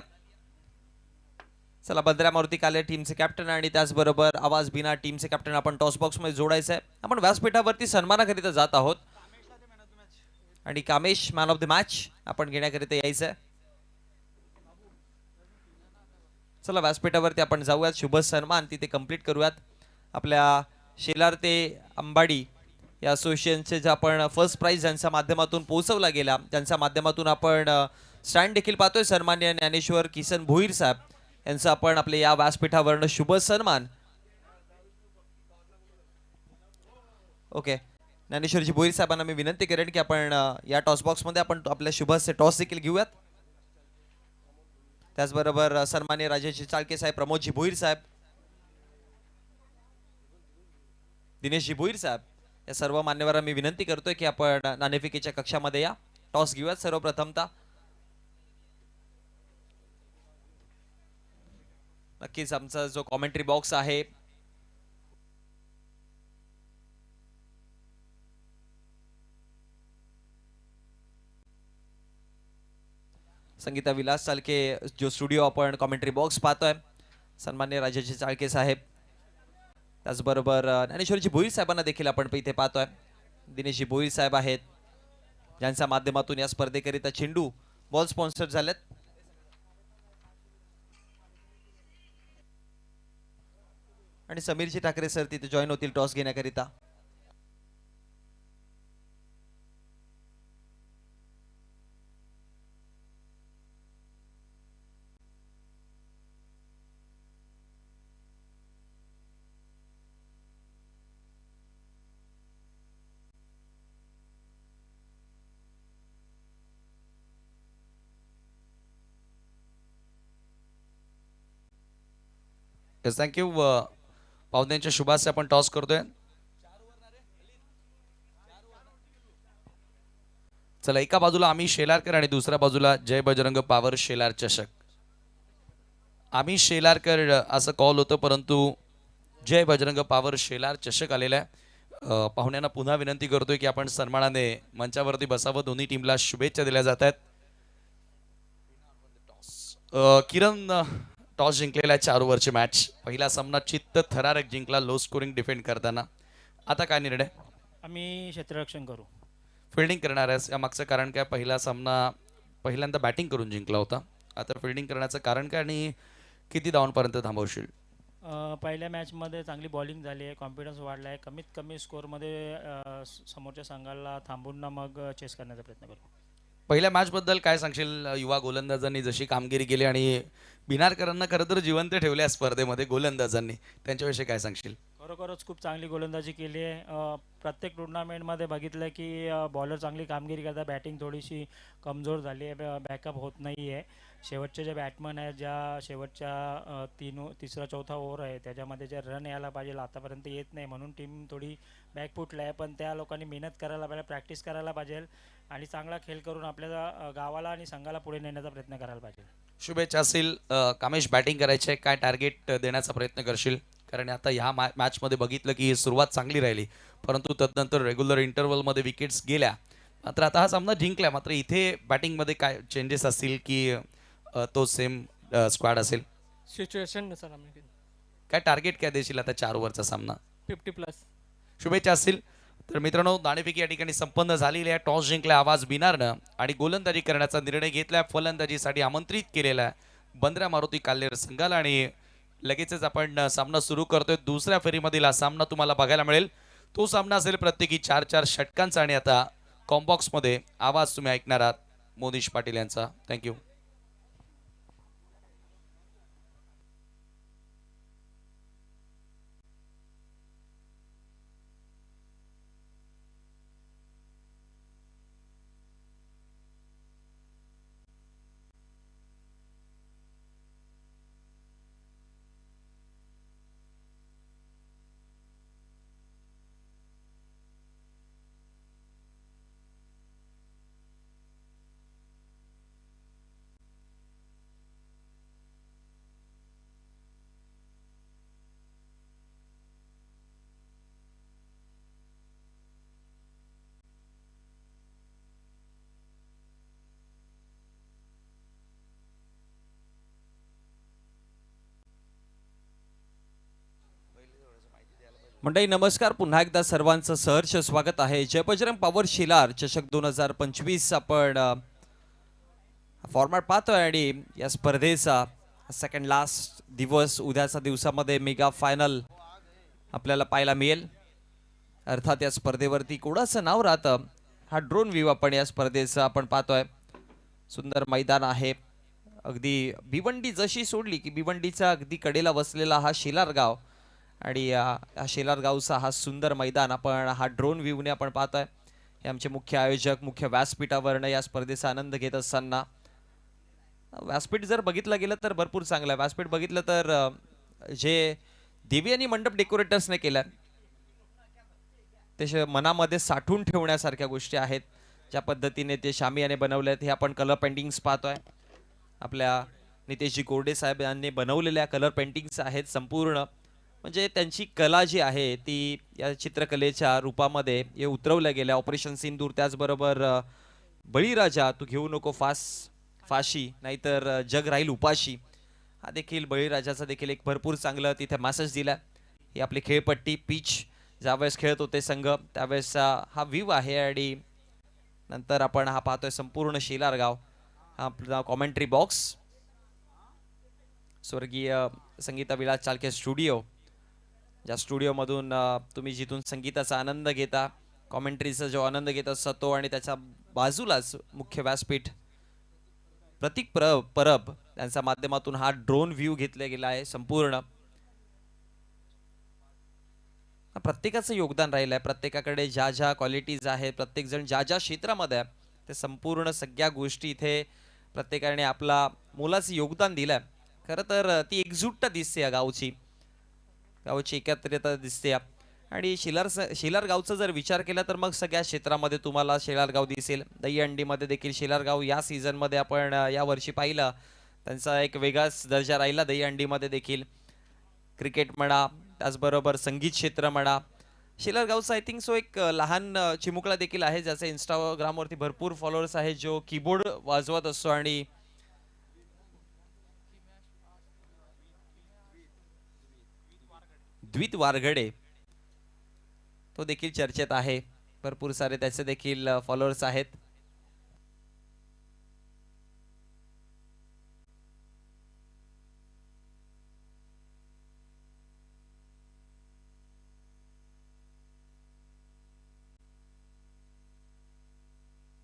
चला बंद्रा मारुती काले टीमचे कॅप्टन आणि त्याचबरोबर आवाज बिना टीमचे कॅप्टन आपण टॉस बॉक्स मध्ये जोडायचं आहे. आपण व्यासपीठावरती सन्मानाकरिता जात आहोत आणि Kamesh man of the match आपण घेण्याकरिता यायचं आहे. चला व्यासपीठावरती आपण जाऊयात. शुभ सन्मान तिथे कंप्लीट करूयात. आपल्या शेलार ते अंबाडी या असोसिएशनचे जे आपण फर्स्ट प्राइज ज्यांच्या माध्यमातून पोहोचवला गेला त्यांच्या माध्यमातून आपण स्टँड देखील पाहतोय. सन्मान्य ज्ञानेश्वर किसन भोईर साहेब यांचा आपण आपल्या या व्यासपीठावरनं शुभ सन्मान. ओके ज्ञानेश्वरजी भोईर साहेबांना मी विनंती करेन की आपण या टॉस बॉक्स मध्ये आपण आपल्या शुभ टॉस देखील घेऊयात. त्याचबरोबर सन्मान्य राजेशजी चाळके साहेब, प्रमोदजी भोईर साहेब, दिनेशजी भोईर साहेब या सर्व मान्यवरांना मी विनंती करतोय की आपण नाणेफेकीच्या कक्षामध्ये या टॉस घेऊयात. सर्वप्रथमतः नक्कीच आमचा जो कॉमेंट्री बॉक्स आहे संगीता विलास चालके जो स्टुडिओ आपण कॉमेंट्री बॉक्स पाहतोय सन्मान्य राजेशजी चाळके साहेब, त्याचबरोबर ज्ञानेश्वरजी भोईर साहेबांना देखील आपण इथे पाहतोय. दिनेशजी भोईर साहेब आहेत ज्यांच्या माध्यमातून या स्पर्धेकरिता चेंडू बॉल स्पॉन्सर झालेत. आणि समीरजी ठाकरे सर तिथे जॉईन होतील टॉस घेण्याकरिता. थँक्यू. पाहुण्यांच्या शुभाचे आपण टॉस करतोय. चला एका बाजूला आम्ही शेलारकर आणि दुसऱ्या बाजूला जय बजरंग पावर शेलार चषक. आम्ही शेलारकर असं कॉल होतं परंतु जय बजरंग पावर शेलार चषक आलेला आहे. पाहुण्यांना पुन्हा विनंती करतोय की आपण सन्मानाने मंचावरती बसावं. दोन्ही टीमला शुभेच्छा दिल्या जात आहेत. किरण टॉस जिंकलेला आहे 4 ओव्हरची मॅच. पहिला सामना चित्त थरारक जिंकला लो स्कोरिंग डिफेंड करताना. आता काय निर्णय? आम्ही क्षेत्ररक्षण करू. फिल्डिंग करणार आहेस या मागचं कारण काय? पहिला सामना पहिल्यांदा बॅटिंग करून जिंकला होता. आता फिल्डिंग करण्याचं कारण काय आणि किती धावांपर्यंत थांबवशील? पहिल्या मॅचमध्ये चांगली बॉलिंग झाली आहे, कॉन्फिडन्स वाढला आहे. कमीत कमी स्कोअरमध्ये समोरच्या संघाला थांबून ना मग चेस करण्याचा प्रयत्न करू. पहिल्या मॅचबद्दल काय सांगशील? युवा गोलंदाजांनी जशी कामगिरी केली आणि बिनारकरांना खरं तर जिवंत ठेवले या स्पर्धेमध्ये गोलंदाजांनी, त्यांच्याविषयी काय सांगशील? खरोखरच खूप चांगली गोलंदाजी केली आहे. प्रत्येक टुर्नामेंटमध्ये बघितलं की बॉलर चांगली कामगिरी करतात, बॅटिंग थोडीशी कमजोर झाली आहे, बॅकअप होत नाही आहे. शेवटचे जे बॅट्समन आहेत, ज्या शेवटच्या तिसरा चौथा ओव्हर आहे त्याच्यामध्ये जे रन यायला पाहिजे आतापर्यंत येत नाही, म्हणून टीम थोडी बॅकफुटला आहे. पण त्या लोकांनी मेहनत करायला पाहिजे, प्रॅक्टिस करायला पाहिजे आणि चांगला खेळ करून आपल्या गावाला आणि संघाला पुढे नेण्याचा प्रयत्न करायला पाहिजे. शुभेच्छा असतील. कामेश, बॅटिंग करायचे काय टार्गेट देण्याचा प्रयत्न करशील? कारण आता ह्या मॅचमध्ये बघितलं की सुरुवात चांगली राहिली, परंतु तदनंतर रेग्युलर इंटरव्हलमध्ये विकेट्स गेल्या. मात्र आता हा सामना जिंकला, मात्र इथे बॅटिंगमध्ये काय चेंजेस असतील की तो सेम स्क्वॅड असेल? सिच्युएशन सर आम्ही काय टार्गेट काय देशील आता 4 ओव्हरचा सामना? 50+. शुभेच्छा असतील. तर मित्रांनो, नाणेफेकी या ठिकाणी संपन्न झालेली आहे. टॉस जिंकला आवाज बिनारनं आणि गोलंदाजी करण्याचा निर्णय घेतला. फलंदाजीसाठी आमंत्रित केलेला आहे बंद्रा मारुती काल्हेर संघाला आणि लगेचच आपण सामना सुरू करतोय. दुसऱ्या फेरीमधील हा सामना तुम्हाला बघायला मिळेल. तो सामना असेल प्रत्येकी 4-4 षटकांचा आणि आता कॉम्बॉक्समध्ये आवाज तुम्ही ऐकणार आहात मोनीश पाटील यांचा. थँक्यू. मंडळी नमस्कार, पुन्हा एकदा सर्वांचं सहर्ष स्वागत आहे. जय बजरंग पॉवर शिलार चषक 2025 आपण फॉर्मॅट पाहतोय आणि या स्पर्धेचा सेकंड लास्ट दिवस, उद्याच्या दिवसामध्ये मेगा फायनल आपल्याला पाहायला मिळेल. अर्थात या स्पर्धेवरती कोणाचं नाव राहतं हा ड्रोन व्ह्यू आपण या स्पर्धेचा आपण पाहतोय. सुंदर मैदान आहे. अगदी भिवंडी जशी सोडली की भिवंडीचा अगदी कडेला वसलेला हा शिलार गाव आणि या शेलार गावचा हा सुंदर मैदान आपण हा ड्रोन व्ह्यूने आपण पाहतोय. हे आमचे मुख्य आयोजक मुख्य व्यासपीठावरनं या स्पर्धेचा आनंद घेत असताना, व्यासपीठ जर बघितलं गेलं तर भरपूर चांगलं आहे. व्यासपीठ बघितलं तर जे देवी आणि मंडप डेकोरेटर्सने केलं ते मनामध्ये साठवून ठेवण्यासारख्या गोष्टी आहेत. ज्या पद्धतीने ते शामियाने बनवले आहेत हे आपण कलर पेंटिंग्स पाहतोय. आपल्या नितेशजी कोरडे साहेब यांनी बनवलेल्या कलर पेंटिंग्स आहेत. संपूर्ण म्हणजे त्यांची कला जी आहे ती या चित्रकलेच्या रूपामध्ये हे उतरवल्या गेल्या. ऑपरेशन सिंदूर, त्याचबरोबर बळीराजा तू घेऊ नको फाशी नाहीतर जग राहील उपाशी, हा देखील बळीराजाचा देखील एक भरपूर चांगलं तिथे मेसेज दिला. ही आपली खेळपट्टी पिच ज्यावेळेस खेळत होते संघ त्यावेळेस हा व्ह्यू आहे आणि नंतर आपण हा पाहतोय संपूर्ण शेलार गाव. हा आपला कॉमेंट्री बॉक्स, स्वर्गीय संगीता विलास चालके स्टुडिओ, ज्या स्टुडिओमधून तुम्ही जिथून संगीताचा आनंद घेता, कॉमेंट्रीचा जो आनंद घेत असता तो, आणि त्याच्या बाजूलाच मुख्य व्यासपीठ प्रतीक परब यांच्या माध्यमातून हा ड्रोन व्ह्यू घेतला गेला आहे. संपूर्ण प्रत्येकाचं योगदान राहिलं आहे. प्रत्येकाकडे ज्या ज्या क्वालिटीज आहेत, प्रत्येक जण ज्या ज्या क्षेत्रामध्ये आहे ते संपूर्ण सगळ्या गोष्टी इथे प्रत्येकाने आपला मोलाचं योगदान दिलंय. खरं तर ती एकजुटता दिसते या गावची एकत्रितता दिसते. आणि शेलार गावचा जर विचार केला तर मग सगळ्या क्षेत्रामध्ये तुम्हाला शेलार गाव दिसेल. दहीहंडीमध्ये देखील शेलार गाव या सीझनमध्ये आपण या वर्षी पाहिलं त्यांचा एक वेगळाच दर्जा राहिला. दहीहंडीमध्ये देखील क्रिकेट म्हणा, त्याचबरोबर संगीत क्षेत्र म्हणा, शेलार गावचा आय थिंक सो एक लहान चिमुकला देखील आहे ज्याचे इंस्टाग्रामवरती भरपूर फॉलोअर्स आहेत, जो कीबोर्ड वाजवत असतो. आणि द्वित वारगडे तो देखील चर्चेत आहे. भरपूर सारे त्याचे देखील फॉलोअर्स आहेत.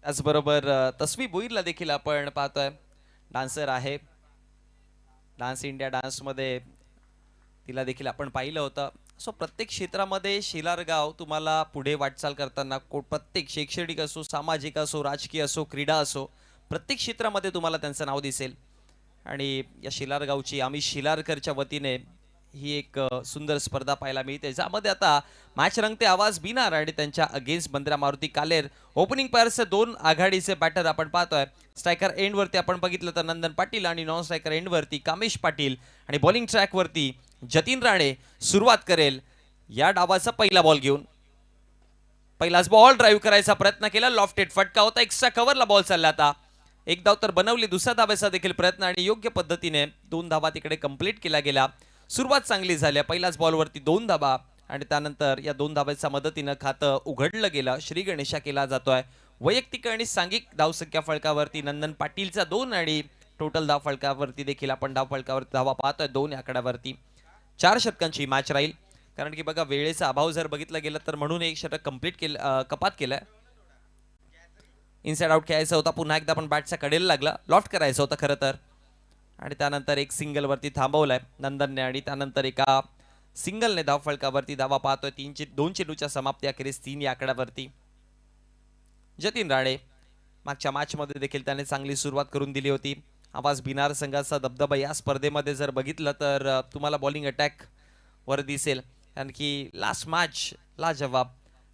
त्याचबरोबर तस्वी भोईरला देखील आपण पाहतोय, डान्सर आहे. डान्स इंडिया डान्समध्ये तिला देखील आपण पाहिलं होतं. सो प्रत्येक क्षेत्रामध्ये शेलारगाव तुम्हाला पुढे वाटचाल करताना प्रत्येक शैक्षणिक असो, सामाजिक असो, राजकीय असो, क्रीडा असो, प्रत्येक क्षेत्रामध्ये तुम्हाला त्यांचं नाव दिसेल. आणि या शेलारगावची आम्ही शेलारकरच्या वतीने ही एक सुंदर स्पर्धा पाहायला मिळते, ज्यामध्ये आता मॅच रंगते आवाज बिनार आणि त्यांच्या अगेन्स्ट बंद्रा मारुती कालेर. ओपनिंग पेअर्सचे दोन आघाडीचे बॅटर आपण पाहतोय. स्ट्रायकर एंडवरती आपण बघितलं तर नंदन पाटील आणि नॉन स्ट्रायकर एंडवरती कामेश पाटील आणि बॉलिंग ट्रॅकवरती जतीन राणे सुरुवात करेल या डावाचा पहिला बॉल घेऊन. पहिलाच बॉल ड्राईव्ह करायचा प्रयत्न केला, लॉफ्टेड फटका होता, एक्स्ट्रा कव्हरला बॉल चालला. आता एक धाव तर बनवली, दुसऱ्या धावेचा देखील प्रयत्न आणि योग्य पद्धतीने 2 धावा तिकडे कंप्लीट केल्या गेल्या. सुरुवात चांगली झाली, पहिल्याच बॉलवरती 2 धावा आणि त्यानंतर या 2 धावेच्या मदतीनं खातं उघडलं गेलं. श्री गणेशा केला जातोय. वैयक्तिक आणि सांघिक धावसंख्या फळकावरती नंदन पाटीलचा 2 आणि टोटल धाव फळकावरती देखील आपण धाव फळकावरती धावा पाहतोय 2 या आकड्यावरती. 4 षटकांची मॅच राहील, कारण की बघा वेळेचा अभाव जर बघितला गेला तर म्हणून एक षटक कंप्लीट केलं, कपात केलाय. इनसाइड आउट खेळायचा होता, पुन्हा एकदा पण बॅटच्या कडेला लागला, लॉफ्ट करायचं होतं खरं तर. आणि त्यानंतर एक सिंगल वरती थांबवलाय नंदनने आणि त्यानंतर एका सिंगलने धाव फळकावरती धावा पाहतोय. 2 चेंडूच्या समाप्ती अखेरीस 3 या आकड्यावरती. जतीन राणे मागच्या मॅच मध्ये देखील त्याने चांगली सुरुवात करून दिली होती. आवाज बिनार संघाचा दबदबा या स्पर्धेमध्ये जर बघितलं तर तुम्हाला बॉलिंग अटॅक वर दिसेल, कारण की लास्ट मॅच लाजवाब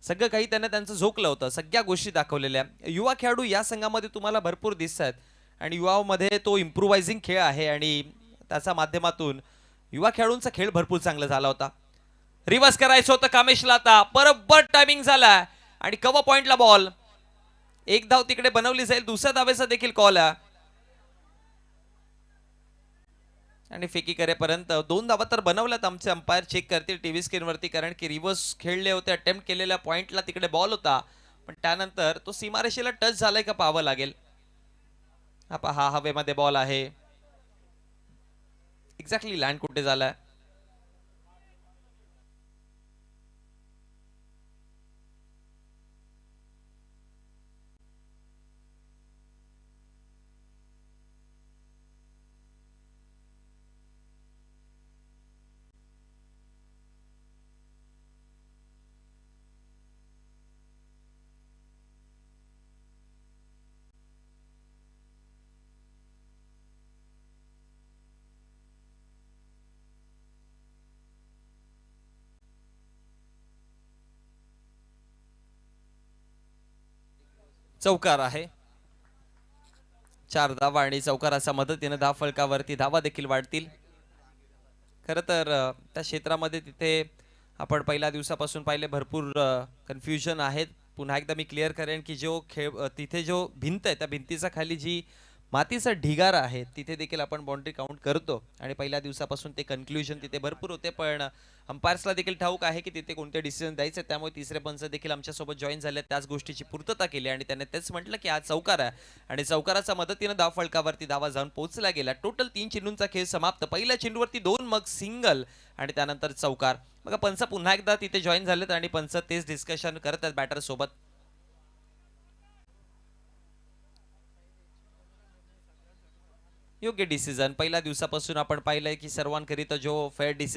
सगळं काही त्याने त्यांचं झोकलं होतं, सगळ्या गोष्टी दाखवलेल्या. युवा खेळाडू या संघामध्ये तुम्हाला भरपूर दिसत आहेत आणि युवामध्ये तो इम्प्रुव्हायझिंग खेळ आहे आणि त्याच्या माध्यमातून युवा खेळाडूंचा खेळ भरपूर चांगला झाला होता. रिव्हर्स करायचं होतं कामेशला, आता बरोबर टायमिंग झाला आणि कव्हर पॉइंटला बॉल. एक धाव तिकडे बनवली जाईल, दुसऱ्या धावेचा देखील कॉल आहे आणि फेकी करेपर्यंत 2 धावा तर बनवल्यात. आमचे अंपायर चेक करतील टीव्ही स्क्रीनवरती, कारण की रिव्हर्स खेळले होते, अटेम्प्ट केलेल्या पॉइंटला तिकडे बॉल होता, पण त्यानंतर तो सीमारेषेला टच झालाय का पाहावं लागेल. हा पहा हवेमध्ये बॉल आहे, एक्झॅक्टली लँड कुठे झालाय. चौकार आहे. 4 धावा आणि चौकाराच्या मदतीने धाव फलकावरती धावा देखील वाढतील. खरं तर त्या क्षेत्रामध्ये तिथे आपण पहिल्या दिवसापासून पाहिले भरपूर कन्फ्युजन आहेत. पुन्हा एकदा मी क्लिअर करेन की जो तिथे जो भिंत आहे त्या भिंतीचा खाली जी मातीचा ढिगारा आहे तिथे देखील आपण बाउंड्री काउंट करतो आणि पहिल्या दिवसापासून ते कन्क्लुजन तिथे भरपूर होते. पण अंपायर्सला देखील ठाऊक आहे की तिथे कोणते डिसिजन द्यायचे, त्यामुळे तिसरे पंच देखील आमच्यासोबत जॉईन झाले, त्याच गोष्टीची पूर्तता केली आणि त्याने तेच म्हटलं की हा चौकार आहे आणि चौकाराच्या मदतीने धाव फलकावरती धावा जाऊन पोहोचला गेला. टोटल 3 चेंडूंचा खेळ समाप्त. पहिल्या चेंडूवरती 2, मग सिंगल आणि त्यानंतर चौकार. बघा पंच पुन्हा एकदा तिथे जॉईन झालेत आणि पंच तेच डिस्कशन करत आहेत बॅटर सोबत. योग्य डिसिजन पहिल्या दिवसापासून आपण पाहिलंय की सर्वांकरिता जो फेअर डिसिजन